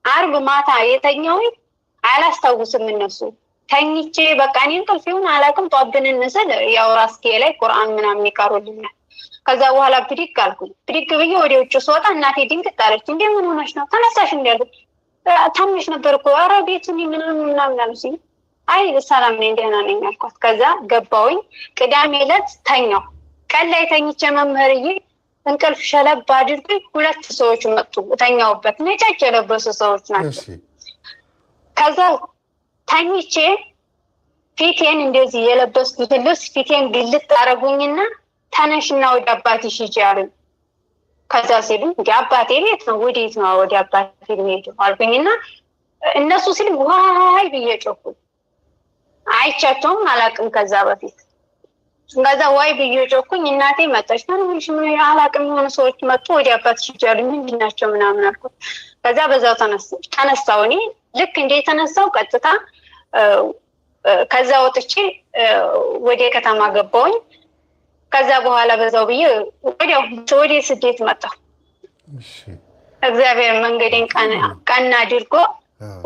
ዓርብ ማታ የተኛሁኝ አላስታውስም። እነሱ ተኝቼ በቃ እኔ እንቅልፍ ይሁን አላውቅም። ጧብን እንስል ያው ራስጌ ላይ ቁርአን ምናምን ይቀሩልኛል። ከዛ በኋላ ብድግ አልኩኝ። ብድግ ብዬ ወደ ውጭ ስወጣ እናቴ ድንግጥ አለች። እንዴ ምን ሆነሽ ነው? ተነሳሽ እንዲያሉት ታምሽ ነበር እኮ ኧረ ቤቱን ምናምን አሉ ሲሉ አይ ሰላም ነኝ ደህና ነኝ አልኳት። ከዛ ገባሁኝ። ቅዳሜ ዕለት ተኛው። ቀን ላይ ተኝቼ መምህርዬ እንቅልፍ ሸለብ አድርጎኝ 2 ሰዎች መጡ። ተኛውበት ነጫጭ የለበሱ ሰዎች ናቸው። ከዛ ተኝቼ ፊቴን እንደዚህ የለበስኩትን ልብስ ፊቴን ግልጥ አረጉኝና ተነሽና ወደ አባትሽ ሂጂ አሉኝ። ከዛ ሲሉ እንደ አባቴ ቤት ነው ወዴት ነው? ወደ አባቴ ቤት አልኩኝና እነሱ ሲሉ ዋይ ብዬ ጮኩኝ። አይቻቸውም አላውቅም ከዛ በፊት። ከዛ ዋይ ብዬ ጮኩኝ። እናቴ መጣች። ምንሽ ምን አላውቅም የሆኑ ሰዎች መጡ ወደ አባትሽ ሂጂ አሉኝ። ምንድን ናቸው ምናምን አልኩት። ከዛ በዛው ተነሳሁ። እኔ ልክ እንደ ተነሳሁ ቀጥታ ከዛ ወጥቼ ወደ ከተማ ገባሁኝ። ከዛ በኋላ በዛው ብዬ ወዲያው ወደ ስደት መጣሁ። እግዚአብሔር መንገዴን ቀና አድርጎ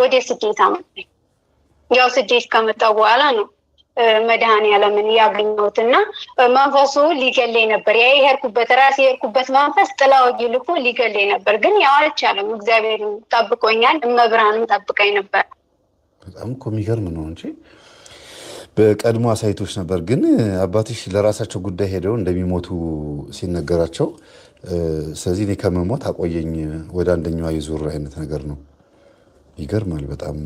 ወደ ስደት አመጣኝ። ያው ስደት ከመጣሁ በኋላ ነው መድኃኔዓለምን ያገኘሁትና መንፈሱ ሊገለኝ ነበር። ያ የሄድኩበት ራሴ የሄድኩበት መንፈስ ጥላው ይልኩ ሊገለኝ ነበር። ግን ያው አልቻለም። እግዚአብሔር ጠብቆኛል። እመብርሃንም ጠብቀኝ ነበር። በጣም እኮ የሚገርም ነው እንጂ በቀድሞ አሳይቶች ነበር። ግን አባትሽ ለራሳቸው ጉዳይ ሄደው እንደሚሞቱ ሲነገራቸው ስለዚህ እኔ ከመሞት አቆየኝ ወደ አንደኛዋ ይዙር አይነት ነገር ነው። ይገርማል በጣም።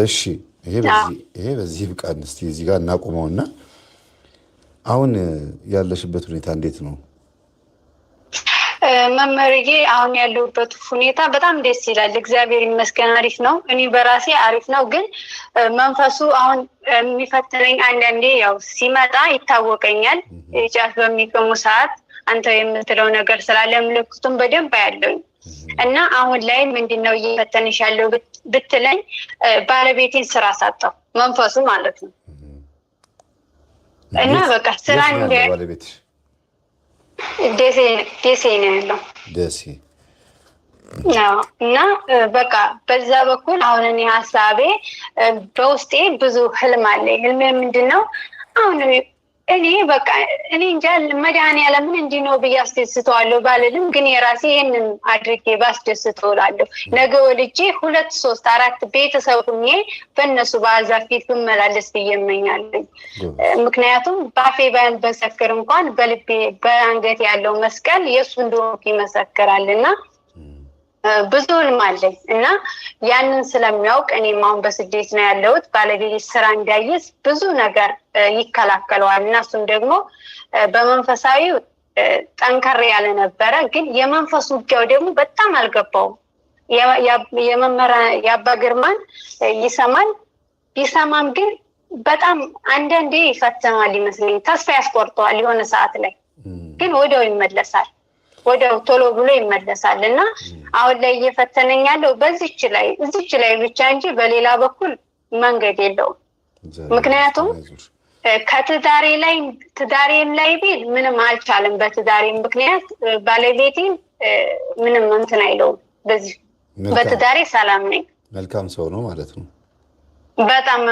እሺ ይሄ በዚህ ብቃን እስቲ እዚህ ጋር እናቁመውና አሁን ያለሽበት ሁኔታ እንዴት ነው? መምህርዬ አሁን ያለሁበት ሁኔታ በጣም ደስ ይላል። እግዚአብሔር ይመስገን አሪፍ ነው። እኔ በራሴ አሪፍ ነው። ግን መንፈሱ አሁን የሚፈትነኝ አንዳንዴ ያው ሲመጣ ይታወቀኛል። ጫት በሚቀሙ ሰዓት አንተ የምትለው ነገር ስላለ ምልክቱን በደንብ ያለኝ እና አሁን ላይ ምንድነው እየፈተነሽ ያለው ብትለኝ ባለቤቴን ስራ ሳጣው መንፈሱ ማለት ነው። እና በቃ ስራ እንደ ባለቤትሽ ደሴ ነው ያለው። ደሴ እና በቃ በዛ በኩል አሁን እኔ ሀሳቤ በውስጤ ብዙ ህልም አለ። ህልሜ ምንድነው አሁን እኔ በቃ እኔ እንጃ መድኃኒዓለምን እንዲህ ነው ብዬ አስደስተዋለሁ ባልልም ግን የራሴ ይሄንን አድርጌ ባስደስተው እላለሁ። ነገ ወልጄ 2 3 4 ቤተሰብ ሁኜ በእነሱ በአሕዛብ ፊት ብመላለስ ብዬ እመኛለሁ። ምክንያቱም ባፌ ባልመሰክር እንኳን በልቤ በአንገት ያለው መስቀል የእሱ እንደሆንኩ ይመሰክራልና ብዙ ህልም አለኝ። እና ያንን ስለሚያውቅ እኔም አሁን በስደት ነው ያለሁት። ባለቤቴ ስራ እንዳይዝ ብዙ ነገር ይከላከለዋል። እና እሱም ደግሞ በመንፈሳዊ ጠንከር ያለ ነበረ። ግን የመንፈሱ ውጊያው ደግሞ በጣም አልገባውም። የአባ ግርማን ይሰማል ቢሰማም ግን በጣም አንዳንዴ ይፈተናል ይመስለኝ። ተስፋ ያስቆርጠዋል የሆነ ሰዓት ላይ ግን ወዲያው ይመለሳል። ወዲያው ቶሎ ብሎ ይመለሳል። እና አሁን ላይ እየፈተነኝ ያለው እዚች ላይ ብቻ እንጂ በሌላ በኩል መንገድ የለውም። ምክንያቱም ትዳሬም ላይ ቢል ምንም አልቻለም። በትዳሬ ምክንያት ባለቤቴን ምንም እንትን አይለውም። በዚህ በትዳሬ ሰላም ነኝ። መልካም ሰው ነው ማለት ነው። በጣም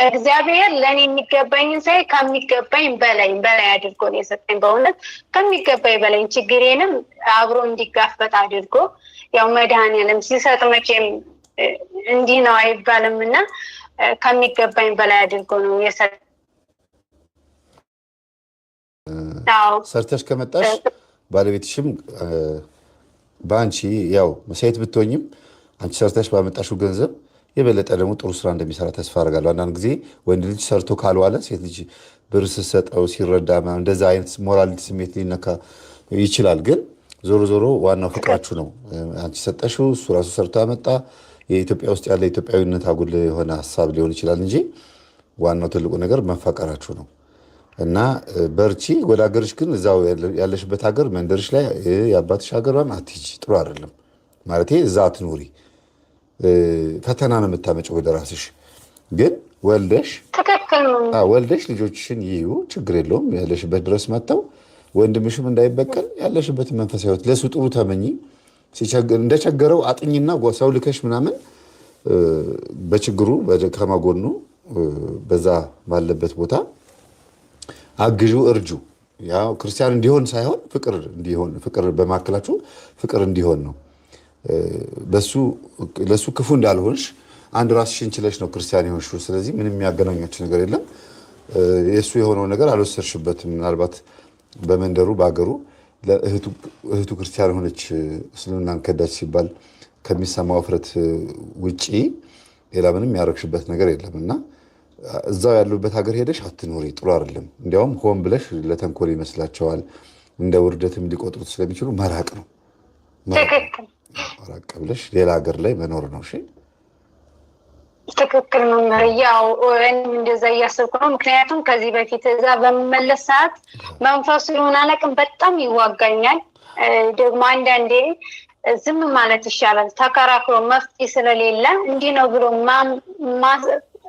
እግዚአብሔር ለኔ የሚገባኝን ሳይ ከሚገባኝ በላይ አድርጎ ነው የሰጠኝ። በእውነት ከሚገባኝ በላይ ችግሬንም አብሮ እንዲጋፈጥ አድርጎ ያው መድኃኒዓለም ሲሰጥ መቼም እንዲህ ነው አይባልም እና ከሚገባኝ በላይ አድርጎ ነው የሰጠኝ። ሰርተሽ ከመጣሽ ባለቤትሽም በአንቺ ያው ሴት ብትሆኝም አንቺ ሰርተሽ ባመጣሽው ገንዘብ የበለጠ ደግሞ ጥሩ ስራ እንደሚሰራ ተስፋ አደርጋለሁ። አንዳንድ ጊዜ ወንድ ልጅ ሰርቶ ካልዋለ ሴት ልጅ ብር ስትሰጠው ሲረዳ እንደዛ አይነት ሞራል ስሜት ሊነካ ይችላል። ግን ዞሮ ዞሮ ዋናው ፍቅራችሁ ነው። አንቺ ሰጠሽው፣ እሱ ራሱ ሰርቶ ያመጣ። የኢትዮጵያ ውስጥ ያለ ኢትዮጵያዊነት አጉል የሆነ ሀሳብ ሊሆን ይችላል እንጂ ዋናው ትልቁ ነገር መፋቀራችሁ ነው። እና በርቺ። ወደ ሀገርሽ ግን እዛው ያለሽበት ሀገር መንደርሽ ላይ የአባትሽ ሀገር አትሂጂ፣ ጥሩ አይደለም ማለት እዛ አትኑሪ። ፈተና ነው የምታመጪው ወደ ራስሽ። ግን ወልደሽ ልጆችሽን ይዩ፣ ችግር የለውም። ያለሽበት ድረስ መጥተው ወንድምሽም እንዳይበቀል ያለሽበት መንፈሳዊ ሕይወት ለሱ ጥሩ ተመኝ። እንደቸገረው አጥኝና ሰው ልከሽ ምናምን በችግሩ ከማጎኑ በዛ ባለበት ቦታ አግዡ፣ እርጁ። ያው ክርስቲያን እንዲሆን ሳይሆን ፍቅር በማከላችሁ ፍቅር እንዲሆን ነው። ለሱ ክፉ እንዳልሆንሽ አንድ ራስሽን ችለሽ ነው ክርስቲያን የሆንሽው። ስለዚህ ምንም የሚያገናኛችሁ ነገር የለም። የእሱ የሆነው ነገር አልወሰድሽበትም። ምናልባት በመንደሩ በአገሩ እህቱ ክርስቲያን ሆነች እስልምናን ከዳች ሲባል ከሚሰማው እፍረት ውጪ ሌላ ምንም ያረግሽበት ነገር የለም እና እዛው ያሉበት ሀገር ሄደሽ አትኖሪ፣ ጥሩ አይደለም። እንዲያውም ሆን ብለሽ ለተንኮል ይመስላቸዋል። እንደ ውርደትም ሊቆጥሩት ስለሚችሉ መራቅ ነው። ራቅ ብለሽ ሌላ ሀገር ላይ መኖር ነው። እሺ ትክክል ነው። ያው እኔም እንደዛ እያሰብኩ ነው። ምክንያቱም ከዚህ በፊት እዛ በመመለስ ሰዓት መንፈሱ ይሆን አላውቅም በጣም ይዋጋኛል። ደግሞ አንዳንዴ ዝም ማለት ይሻላል። ተከራክሮ መፍትሄ ስለሌለ እንዲህ ነው ብሎ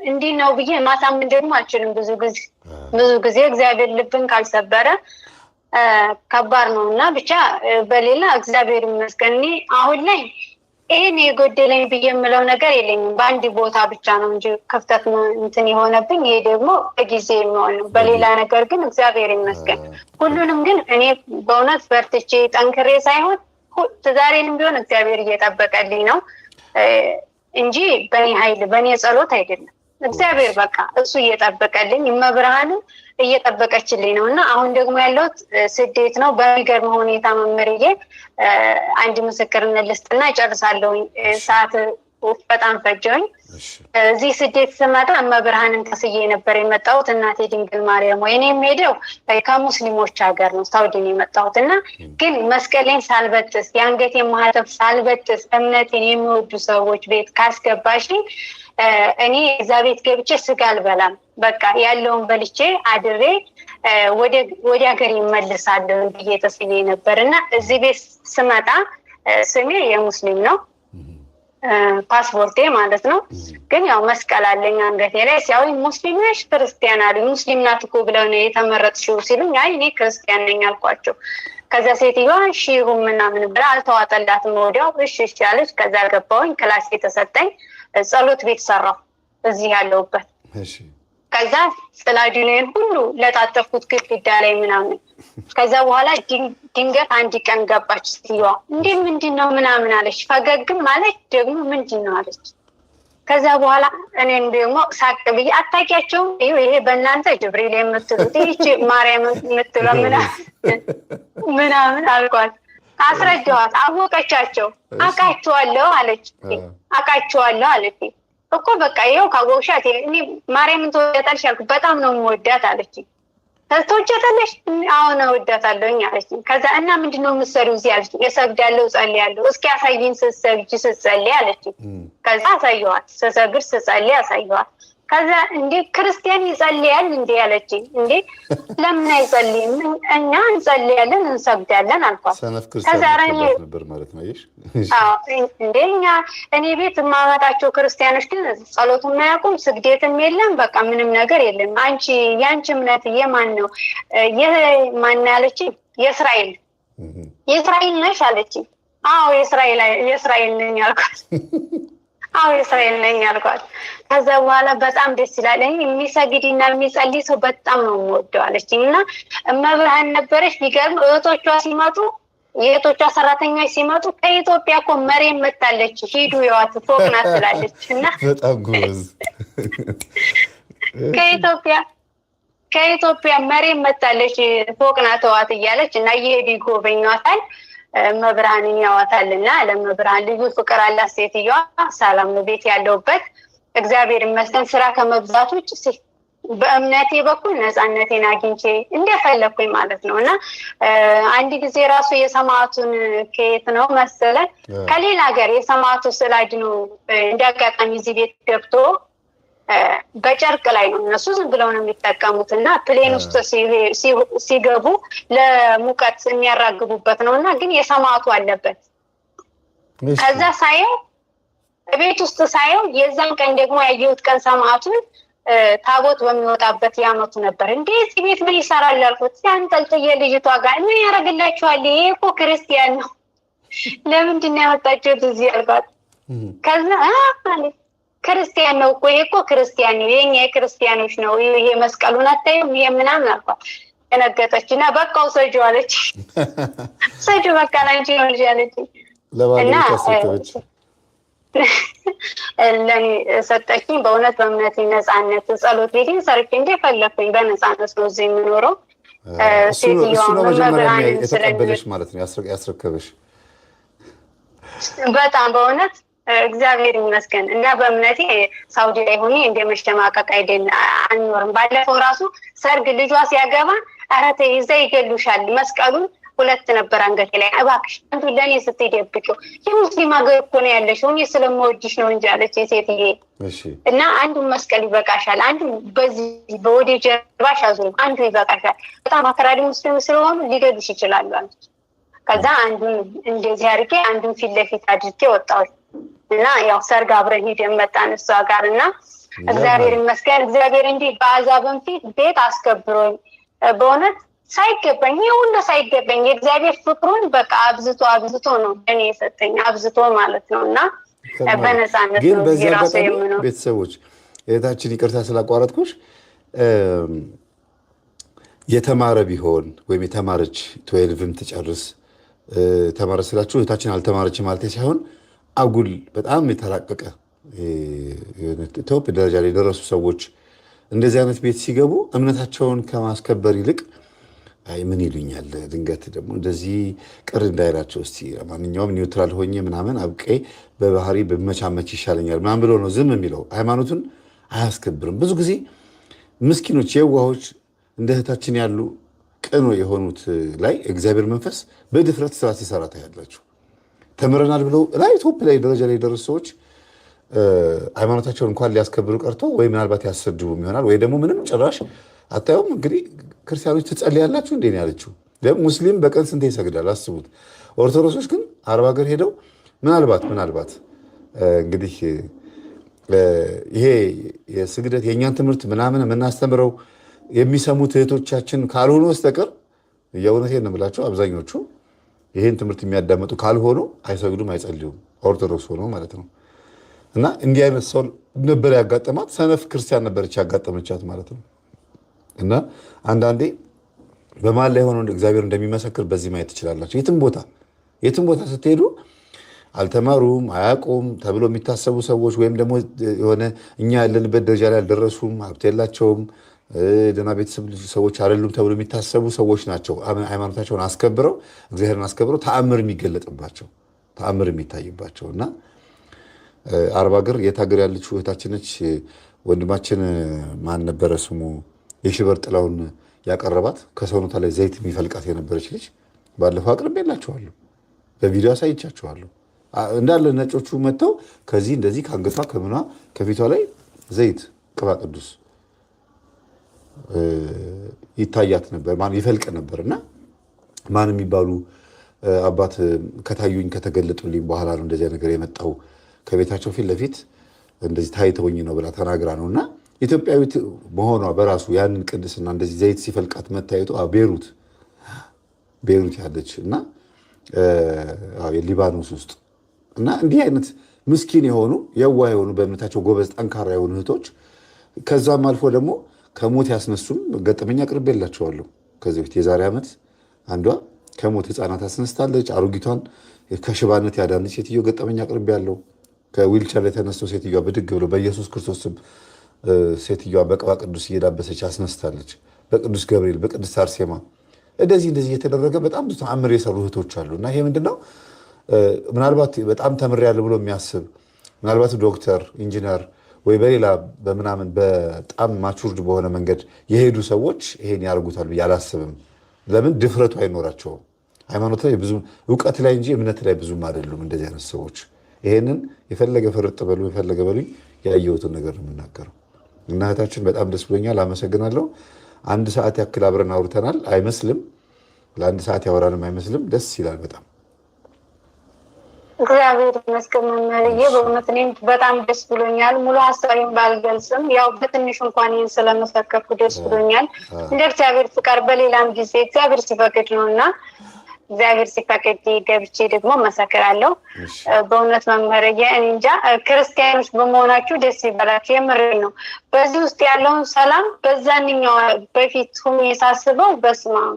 እንዲህ ነው ብዬ ማሳመን ደግሞ አልችልም። ብዙ ጊዜ እግዚአብሔር ልብን ካልሰበረ ከባድ ነው እና ብቻ በሌላ እግዚአብሔር ይመስገን እኔ አሁን ላይ ይሄን የጎደለኝ ብዬ የምለው ነገር የለኝም። በአንድ ቦታ ብቻ ነው እንጂ ክፍተት እንትን የሆነብኝ። ይሄ ደግሞ በጊዜ የሚሆን ነው። በሌላ ነገር ግን እግዚአብሔር ይመስገን ሁሉንም ግን እኔ በእውነት በርትቼ ጠንክሬ ሳይሆን ትዳሬንም ቢሆን እግዚአብሔር እየጠበቀልኝ ነው እንጂ በእኔ ኃይል በእኔ ጸሎት አይደለም። እግዚአብሔር በቃ እሱ እየጠበቀልኝ መብርሃንም እየጠበቀችልኝ ነው እና አሁን ደግሞ ያለሁት ስደት ነው። በሚገርም ሁኔታ መምህርዬ አንድ ምስክርነት ልስጥና እጨርሳለሁኝ። ሰዓት በጣም ፈጀኝ። እዚህ ስደት ስመጣ መብርሃንን ተስዬ ነበር የመጣሁት። እናቴ ድንግል ማርያም ወይ እኔ የምሄደው ከሙስሊሞች ሀገር ነው ሳውዲ ነው የመጣሁት እና ግን መስቀሌን ሳልበጥስ የአንገቴን ማህተብ ሳልበጥስ እምነቴን የሚወዱ ሰዎች ቤት ካስገባሽ እኔ እዛ ቤት ገብቼ ስጋ አልበላም። በቃ ያለውን በልቼ አድሬ ወደ ሀገር ይመልሳለሁ ብዬ ተስዬ ነበር እና እዚህ ቤት ስመጣ ስሜ የሙስሊም ነው ፓስፖርቴ ማለት ነው። ግን ያው መስቀል አለኝ አንገቴ ላይ። ሲያው ሙስሊም ነሽ ክርስቲያን አሉኝ። ሙስሊም ናት እኮ ብለው ነው የተመረጥሽው ሲሉኝ አይ እኔ ክርስቲያን ነኝ አልኳቸው። ከዛ ሴትዮዋ እሺ ይሁን ምናምን ብላ አልተዋጠላትም። ወዲያው እሺ አለች። ከዛ ገባሁኝ ክላስ የተሰጠኝ ጸሎት ቤት ሰራሁ እዚህ ያለሁበት። ከዛ ጽላጁን ሁሉ ለጣጠፍኩት ግድግዳ ላይ ምናምን። ከዛ በኋላ ድንገት አንድ ቀን ገባች ሴትዮዋ። እንዴ ምንድነው ምናምን አለች። ፈገግም አለች ደግሞ ምንድነው አለች። ከዛ በኋላ እኔም ደግሞ ሳቅ ብዬ አታውቂያቸውም ይሄ በእናንተ ጅብሪል የምትሉት ይህች ማርያም የምትለው ምናምን አልኳት። አስረዳኋት። አወቀቻቸው። አውቃቸዋለሁ አለች። አውቃቸዋለሁ አለች እኮ በቃ ይኸው ካወቅሻት እኔ ማርያምን ትወዳታለሽ አልኩ። በጣም ነው የምወዳት አለች። ትወጃታለሽ? አሁን እወዳታለሁኝ አለች። ከዛ እና ምንድነው የምትሰሪው እዚህ አለች። እሰግዳለሁ እጸልያለሁ። እስኪ አሳይኝ ስትሰግጂ ስትጸልይ አለች። ከዛ አሳየኋት። ስሰግድ ስጸልይ አሳየኋት። ከዛ እንዴ ክርስቲያን ይጸልያል እንዴ አለች። እንዴ ለምን አይጸልይም? እኛ እንጸልያለን እንሰግዳለን አልኳት። ከዛ ነበር ማለት ነው ይሽ እንዴ እኔ ቤት የማመጣቸው ክርስቲያኖች ግን ጸሎቱን አያውቁም፣ ስግደትም የለም፣ በቃ ምንም ነገር የለም። አንቺ ያንቺ እምነት የማን ነው? የማን ያለች? የእስራኤል ነሽ አለች። አዎ የእስራኤል ነኝ አልኳት። አዎ የእስራኤል ነኝ አልኳት። ከዛ በኋላ በጣም ደስ ይላል። የሚሰግድና የሚጸልይ ሰው በጣም ነው የምወደው አለችኝ። እና እመብርሃን ነበረች። ቢገርም እህቶቿ ሲመጡ የእህቶቿ ሰራተኞች ሲመጡ ከኢትዮጵያ እኮ መሬም መጣለች ሂዱ ይዋት ፎቅ ናት ትላለች። እና በጣም ጎበዝ ከኢትዮጵያ መሬም መጣለች ፎቅ ናት ተዋት እያለች እና እየሄዱ ይጎበኟታል። መብርሃንን ያዋታልና ለመብርሃን ልዩ ፍቅር አላት ሴትዮዋ። ሰላም ነው ቤት ያለውበት እግዚአብሔር ይመስገን። ስራ ከመብዛት ውጭ በእምነቴ በኩል ነፃነቴን አግኝቼ እንደፈለኩኝ ማለት ነው። እና አንድ ጊዜ ራሱ የሰማዕቱን ከየት ነው መሰለን ከሌላ ሀገር የሰማዕቱ ስላጅ ነው እንዳጋጣሚ እዚህ ቤት ገብቶ በጨርቅ ላይ ነው እነሱ ዝም ብለው ነው የሚጠቀሙት። እና ፕሌን ውስጥ ሲገቡ ለሙቀት የሚያራግቡበት ነው። እና ግን የሰማዕቱ አለበት። ከዛ ሳየው ቤት ውስጥ ሳየው የዛን ቀን ደግሞ ያየሁት ቀን ሰማዕቱን ታቦት በሚወጣበት ያመቱ ነበር። እንዴት ቤት ምን ይሰራል አልኩት። ሲያንጠልጥዬ ልጅቷ ጋር ምን ያደርግላችኋል? ይሄ እኮ ክርስቲያን ነው፣ ለምንድን ነው ያመጣችሁት እዚህ አልኳት። ከዛ ክርስቲያን ነው እኮ ይሄ እኮ ክርስቲያን ነው፣ የኛ የክርስቲያኖች ነው፣ ይሄ መስቀሉን አታዩም? ይሄ ምናምን አልኳት። ደነገጠች እና በቃ ውሰጂው አለች። ውሰጂው በቃ ላንቺ ነው ልጅ አለች። እና ለኔ ሰጠችኝ። በእውነት በእምነት ነፃነት ጸሎት ቤቴን ሰርቼ እንደፈለኩኝ በነፃነት ነው እዚህ የምኖረው። ሴትዮዋ መጀመሪያ የተቀበለሽ ማለት ነው ያስረከበሽ። በጣም በእውነት እግዚአብሔር ይመስገን። እና በእምነቴ ሳውዲ ላይ ሆኜ እንደመሸማቀቅ አንኖርም። ባለፈው ራሱ ሰርግ ልጇ ሲያገባ ኧረ ተይ እዛ ይገሉሻል መስቀሉን ሁለት ነበር አንገቴ ላይ እባክሽ አንዱ ለኔ ስትደብቂው የሙስሊም ሀገር እኮ ነው ያለሽው እኔ ስለምወድሽ ነው እንጂ አለች ሴትዬ። እና አንዱ መስቀል ይበቃሻል፣ አንዱ በዚህ በወደ ጀርባሽ አዙሪ፣ አንዱ ይበቃሻል፣ በጣም አክራሪ ሙስሊም ስለሆኑ ሊገሉሽ ይችላሉ አለች። ከዛ አንዱን እንደዚህ አድርጌ አንዱን ፊት ለፊት አድርጌ ወጣሁ። እና ያው ሰርግ አብረን ሄደን መጣን እሷ ጋር። እና እግዚአብሔር ይመስገን እግዚአብሔር እንዲህ በአዛብን ፊት ቤት አስከብሮኝ በእውነት ሳይገባኝ ሁሉ ሳይገባኝ የእግዚአብሔር ፍቅሩን በቃ አብዝቶ ነው እኔ የሰጠኝ አብዝቶ ማለት ነው። እና በነፃነት ግን በዚህ አጋጣሚ ቤተሰቦች እህታችን ይቅርታ ስላቋረጥኩሽ የተማረ ቢሆን ወይም የተማረች 12ም ትጨርስ ተማረ ስላችሁ እህታችን አልተማረች ማለት ሳይሆን አጉል በጣም የተራቀቀ ቶፕ ደረጃ ላይ የደረሱ ሰዎች እንደዚህ አይነት ቤት ሲገቡ እምነታቸውን ከማስከበር ይልቅ አይ ምን ይሉኛል ድንገት ደግሞ እንደዚህ ቅር እንዳይላቸው እስቲ ማንኛውም ኒውትራል ሆኜ ምናምን አብቄ በባህሪ በመቻመች ይሻለኛል ምናምን ብሎ ነው ዝም የሚለው። ሃይማኖቱን አያስከብርም። ብዙ ጊዜ ምስኪኖች የዋሆች እንደ እህታችን ያሉ ቅኖ የሆኑት ላይ እግዚአብሔር መንፈስ በድፍረት ስራ ሲሰራ ታያላችሁ። ተምረናል ብለው ላይ ቶፕ ላይ ደረጃ ላይ የደረሱ ሰዎች ሃይማኖታቸውን እንኳን ሊያስከብሩ ቀርቶ ወይ ምናልባት ያሰድቡም ይሆናል ወይ ደግሞ ምንም ጭራሽ አታዩም። እንግዲህ ክርስቲያኖች ትጸልያላችሁ እንዴ ነው ያለችው። ሙስሊም በቀን ስንቴ ይሰግዳል አስቡት። ኦርቶዶክሶች ግን አረብ ሀገር ሄደው ምናልባት እንግዲህ ይሄ የስግደት የእኛን ትምህርት ምናምን የምናስተምረው የሚሰሙት እህቶቻችን ካልሆኑ በስተቀር የእውነቴን ነው የምላቸው አብዛኞቹ ይህን ትምህርት የሚያዳመጡ ካልሆኑ አይሰግዱም፣ አይጸልዩም። ኦርቶዶክስ ሆኖ ማለት ነው። እና እንዲህ አይነት ሰው ነበር ያጋጠማት። ሰነፍ ክርስቲያን ነበረች ያጋጠመቻት ማለት ነው። እና አንዳንዴ በማን ላይ ሆኖ እግዚአብሔር እንደሚመሰክር በዚህ ማየት ትችላላችሁ። የትም ቦታ ስትሄዱ አልተማሩም አያውቁም ተብሎ የሚታሰቡ ሰዎች ወይም ደግሞ የሆነ እኛ ያለንበት ደረጃ ላይ አልደረሱም፣ ሀብት የላቸውም፣ ደህና ቤተሰብ ሰዎች አይደሉም ተብሎ የሚታሰቡ ሰዎች ናቸው ሃይማኖታቸውን አስከብረው እግዚአብሔርን አስከብረው ተአምር የሚገለጥባቸው ተአምር የሚታይባቸው። እና አረብ ሀገር የት ሀገር ያለችው እህታችን ነች። ወንድማችን ማን ነበረ ስሙ የሽበር ጥላውን ያቀረባት ከሰውነቷ ላይ ዘይት የሚፈልቃት የነበረች ልጅ ባለፈው አቅርቤላችኋለሁ፣ በቪዲዮ አሳይቻችኋለሁ። እንዳለ ነጮቹ መጥተው ከዚህ እንደዚህ ከአንገቷ ከምኗ ከፊቷ ላይ ዘይት ቅባ ቅዱስ ይታያት ነበር፣ ይፈልቅ ነበር። እና ማን የሚባሉ አባት ከታዩኝ ከተገለጡልኝ በኋላ ነው እንደዚያ ነገር የመጣው ከቤታቸው ፊት ለፊት እንደዚህ ታይተውኝ ነው ብላ ተናግራ ነው። እና ኢትዮጵያዊት መሆኗ በራሱ ያንን ቅድስና እንደዚህ ዘይት ሲፈልቃት መታየቱ ቤሩት ያለች እና የሊባኖስ ውስጥ እና እንዲህ አይነት ምስኪን የሆኑ የዋ የሆኑ በእምነታቸው ጎበዝ ጠንካራ የሆኑ እህቶች ከዛም አልፎ ደግሞ ከሞት ያስነሱም ገጠመኛ አቅርቤላቸዋለሁ። ከዚህ በፊት የዛሬ ዓመት አንዷ ከሞት ህፃናት አስነስታለች። አሮጊቷን ከሽባነት ያዳነች ሴትዮ ገጠመኛ አቅርቤያለሁ። ከዊልቸር ላይ ተነስተው ሴትዮዋ ብድግ ብሎ በኢየሱስ ክርስቶስ ስም ሴትዮዋ በቅባ ቅዱስ እየዳበሰች አስነስታለች። በቅዱስ ገብርኤል በቅዱስ አርሴማ እንደዚህ እየተደረገ በጣም ብዙ ተአምር የሰሩ እህቶች አሉ። እና ይሄ ምንድነው ምናልባት በጣም ተምሬያለሁ ብሎ የሚያስብ ምናልባት ዶክተር ኢንጂነር ወይ በሌላ በምናምን በጣም ማቹርድ በሆነ መንገድ የሄዱ ሰዎች ይሄን ያደርጉታል ብዬ አላስብም። ለምን ድፍረቱ አይኖራቸውም። ሃይማኖት ላይ ብዙ እውቀት ላይ እንጂ እምነት ላይ ብዙም አይደሉም እንደዚህ አይነት ሰዎች። ይሄንን የፈለገ ፍርጥ በሉ የፈለገ በሉኝ ያየሁትን ነገር ነው የምናገረው። እና እህታችን በጣም ደስ ብሎኛል፣ አመሰግናለሁ። 1 ሰዓት ያክል አብረን አውርተናል አይመስልም፣ ለ1 ሰዓት ያወራንም አይመስልም። ደስ ይላል በጣም እግዚአብሔር ይመስገን መምህርዬ፣ በእውነት እኔም በጣም ደስ ብሎኛል። ሙሉ ሀሳቤን ባልገልጽም ያው በትንሹ እንኳን ይህን ስለመሰከርኩ ደስ ብሎኛል። እንደ እግዚአብሔር ፍቃድ በሌላም ጊዜ እግዚአብሔር ሲፈቅድ ነው እና እግዚአብሔር ሲፈቅድ ገብቼ ደግሞ መሰክራለሁ። በእውነት መምህርዬ እኔ እንጃ ክርስቲያኖች በመሆናችሁ ደስ ይበላችሁ። የምር ነው። በዚህ ውስጥ ያለውን ሰላም በዛንኛው በፊት ሁኜ ሳስበው በስመ አብ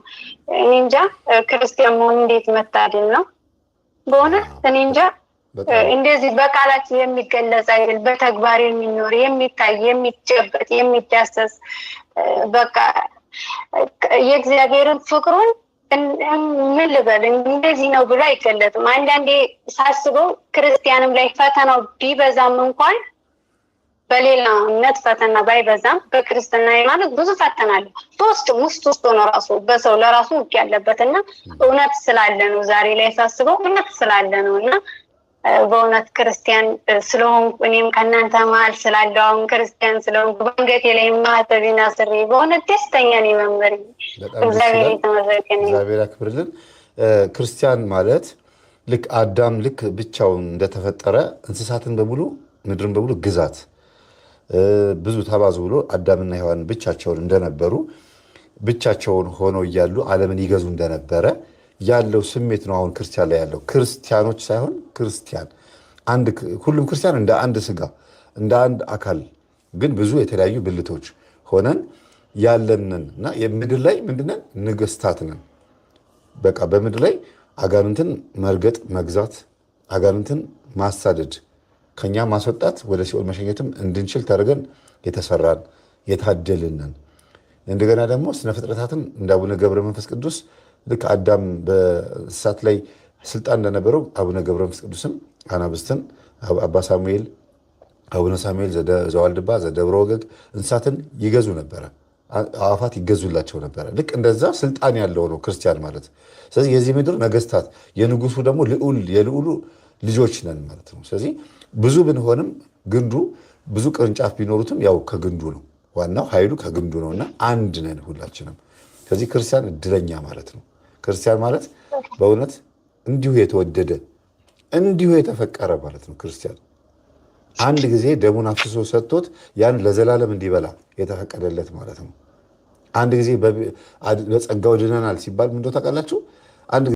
እኔ እንጃ ክርስቲያን መሆን እንዴት መታደል ነው በእውነት እኔ እንጃ። እንደዚህ በቃላት የሚገለጽ አይደል፣ በተግባር የሚኖር የሚታይ የሚጨበጥ የሚዳሰስ በቃ የእግዚአብሔርን ፍቅሩን ምን ልበል እንደዚህ ነው ብሎ አይገለጥም። አንዳንዴ ሳስበው ክርስቲያንም ላይ ፈተናው ቢበዛም እንኳን በሌላ እምነት ፈተና ባይበዛም በክርስትና ሃይማኖት ብዙ ፈተና አለ። ውስጥ ነው ራሱ በሰው ለራሱ ውቅ ያለበትና እውነት ስላለ ነው ዛሬ ላይ ሳስበው እውነት ስላለ ነው። እና በእውነት ክርስቲያን ስለሆንኩ እኔም ከእናንተ መሀል ስላለው አሁን ክርስቲያን ስለሆንኩ በአንገቴ ላይ ማተቤን አስሬ በእውነት ደስተኛ ነኝ መምህር። እግዚአብሔር የተመሰገነ እግዚአብሔር ያክብርልን። ክርስቲያን ማለት ልክ አዳም ልክ ብቻውን እንደተፈጠረ እንስሳትን በሙሉ ምድርን በሙሉ ግዛት ብዙ ተባዙ ብሎ አዳምና ሔዋን ብቻቸውን እንደነበሩ ብቻቸውን ሆነው እያሉ ዓለምን ይገዙ እንደነበረ ያለው ስሜት ነው አሁን ክርስቲያን ላይ ያለው። ክርስቲያኖች ሳይሆን ክርስቲያን ሁሉም ክርስቲያን እንደ አንድ ስጋ እንደ አንድ አካል ግን ብዙ የተለያዩ ብልቶች ሆነን ያለንን እና የምድር ላይ ምንድነን ንግስታት ነን። በቃ በምድር ላይ አጋንንትን መርገጥ መግዛት፣ አጋንንትን ማሳደድ፣ ከኛ ማስወጣት፣ ወደ ሲኦል መሸኘትም እንድንችል ተደርገን የተሰራን የታደልንን። እንደገና ደግሞ ስነ ፍጥረታትን እንደ አቡነ ገብረ መንፈስ ቅዱስ ልክ አዳም በእንስሳት ላይ ስልጣን እንደነበረው አቡነ ገብረ መንፈስ ቅዱስም አናብስትን አባ ሳሙኤል አቡነ ሳሙኤል ዘዋልድባ ዘደብረ ወገግ እንስሳትን ይገዙ ነበረ፣ አዋፋት ይገዙላቸው ነበረ። ልክ እንደዛ ስልጣን ያለው ነው ክርስቲያን ማለት። ስለዚህ የዚህ ምድር ነገስታት የንጉሱ ደግሞ የልዑሉ ልጆች ነን ማለት ነው። ስለዚህ ብዙ ብንሆንም ግንዱ ብዙ ቅርንጫፍ ቢኖሩትም ያው ከግንዱ ነው፣ ዋናው ኃይሉ ከግንዱ ነው እና አንድ ነን ሁላችንም። ስለዚህ ክርስቲያን እድለኛ ማለት ነው። ክርስቲያን ማለት በእውነት እንዲሁ የተወደደ እንዲሁ የተፈቀረ ማለት ነው። ክርስቲያን አንድ ጊዜ ደሙን አፍስሶ ሰጥቶት ያን ለዘላለም እንዲበላ የተፈቀደለት ማለት ነው። አንድ ጊዜ በጸጋው ድነናል ሲባል ምንድነው ታውቃላችሁ? አንድ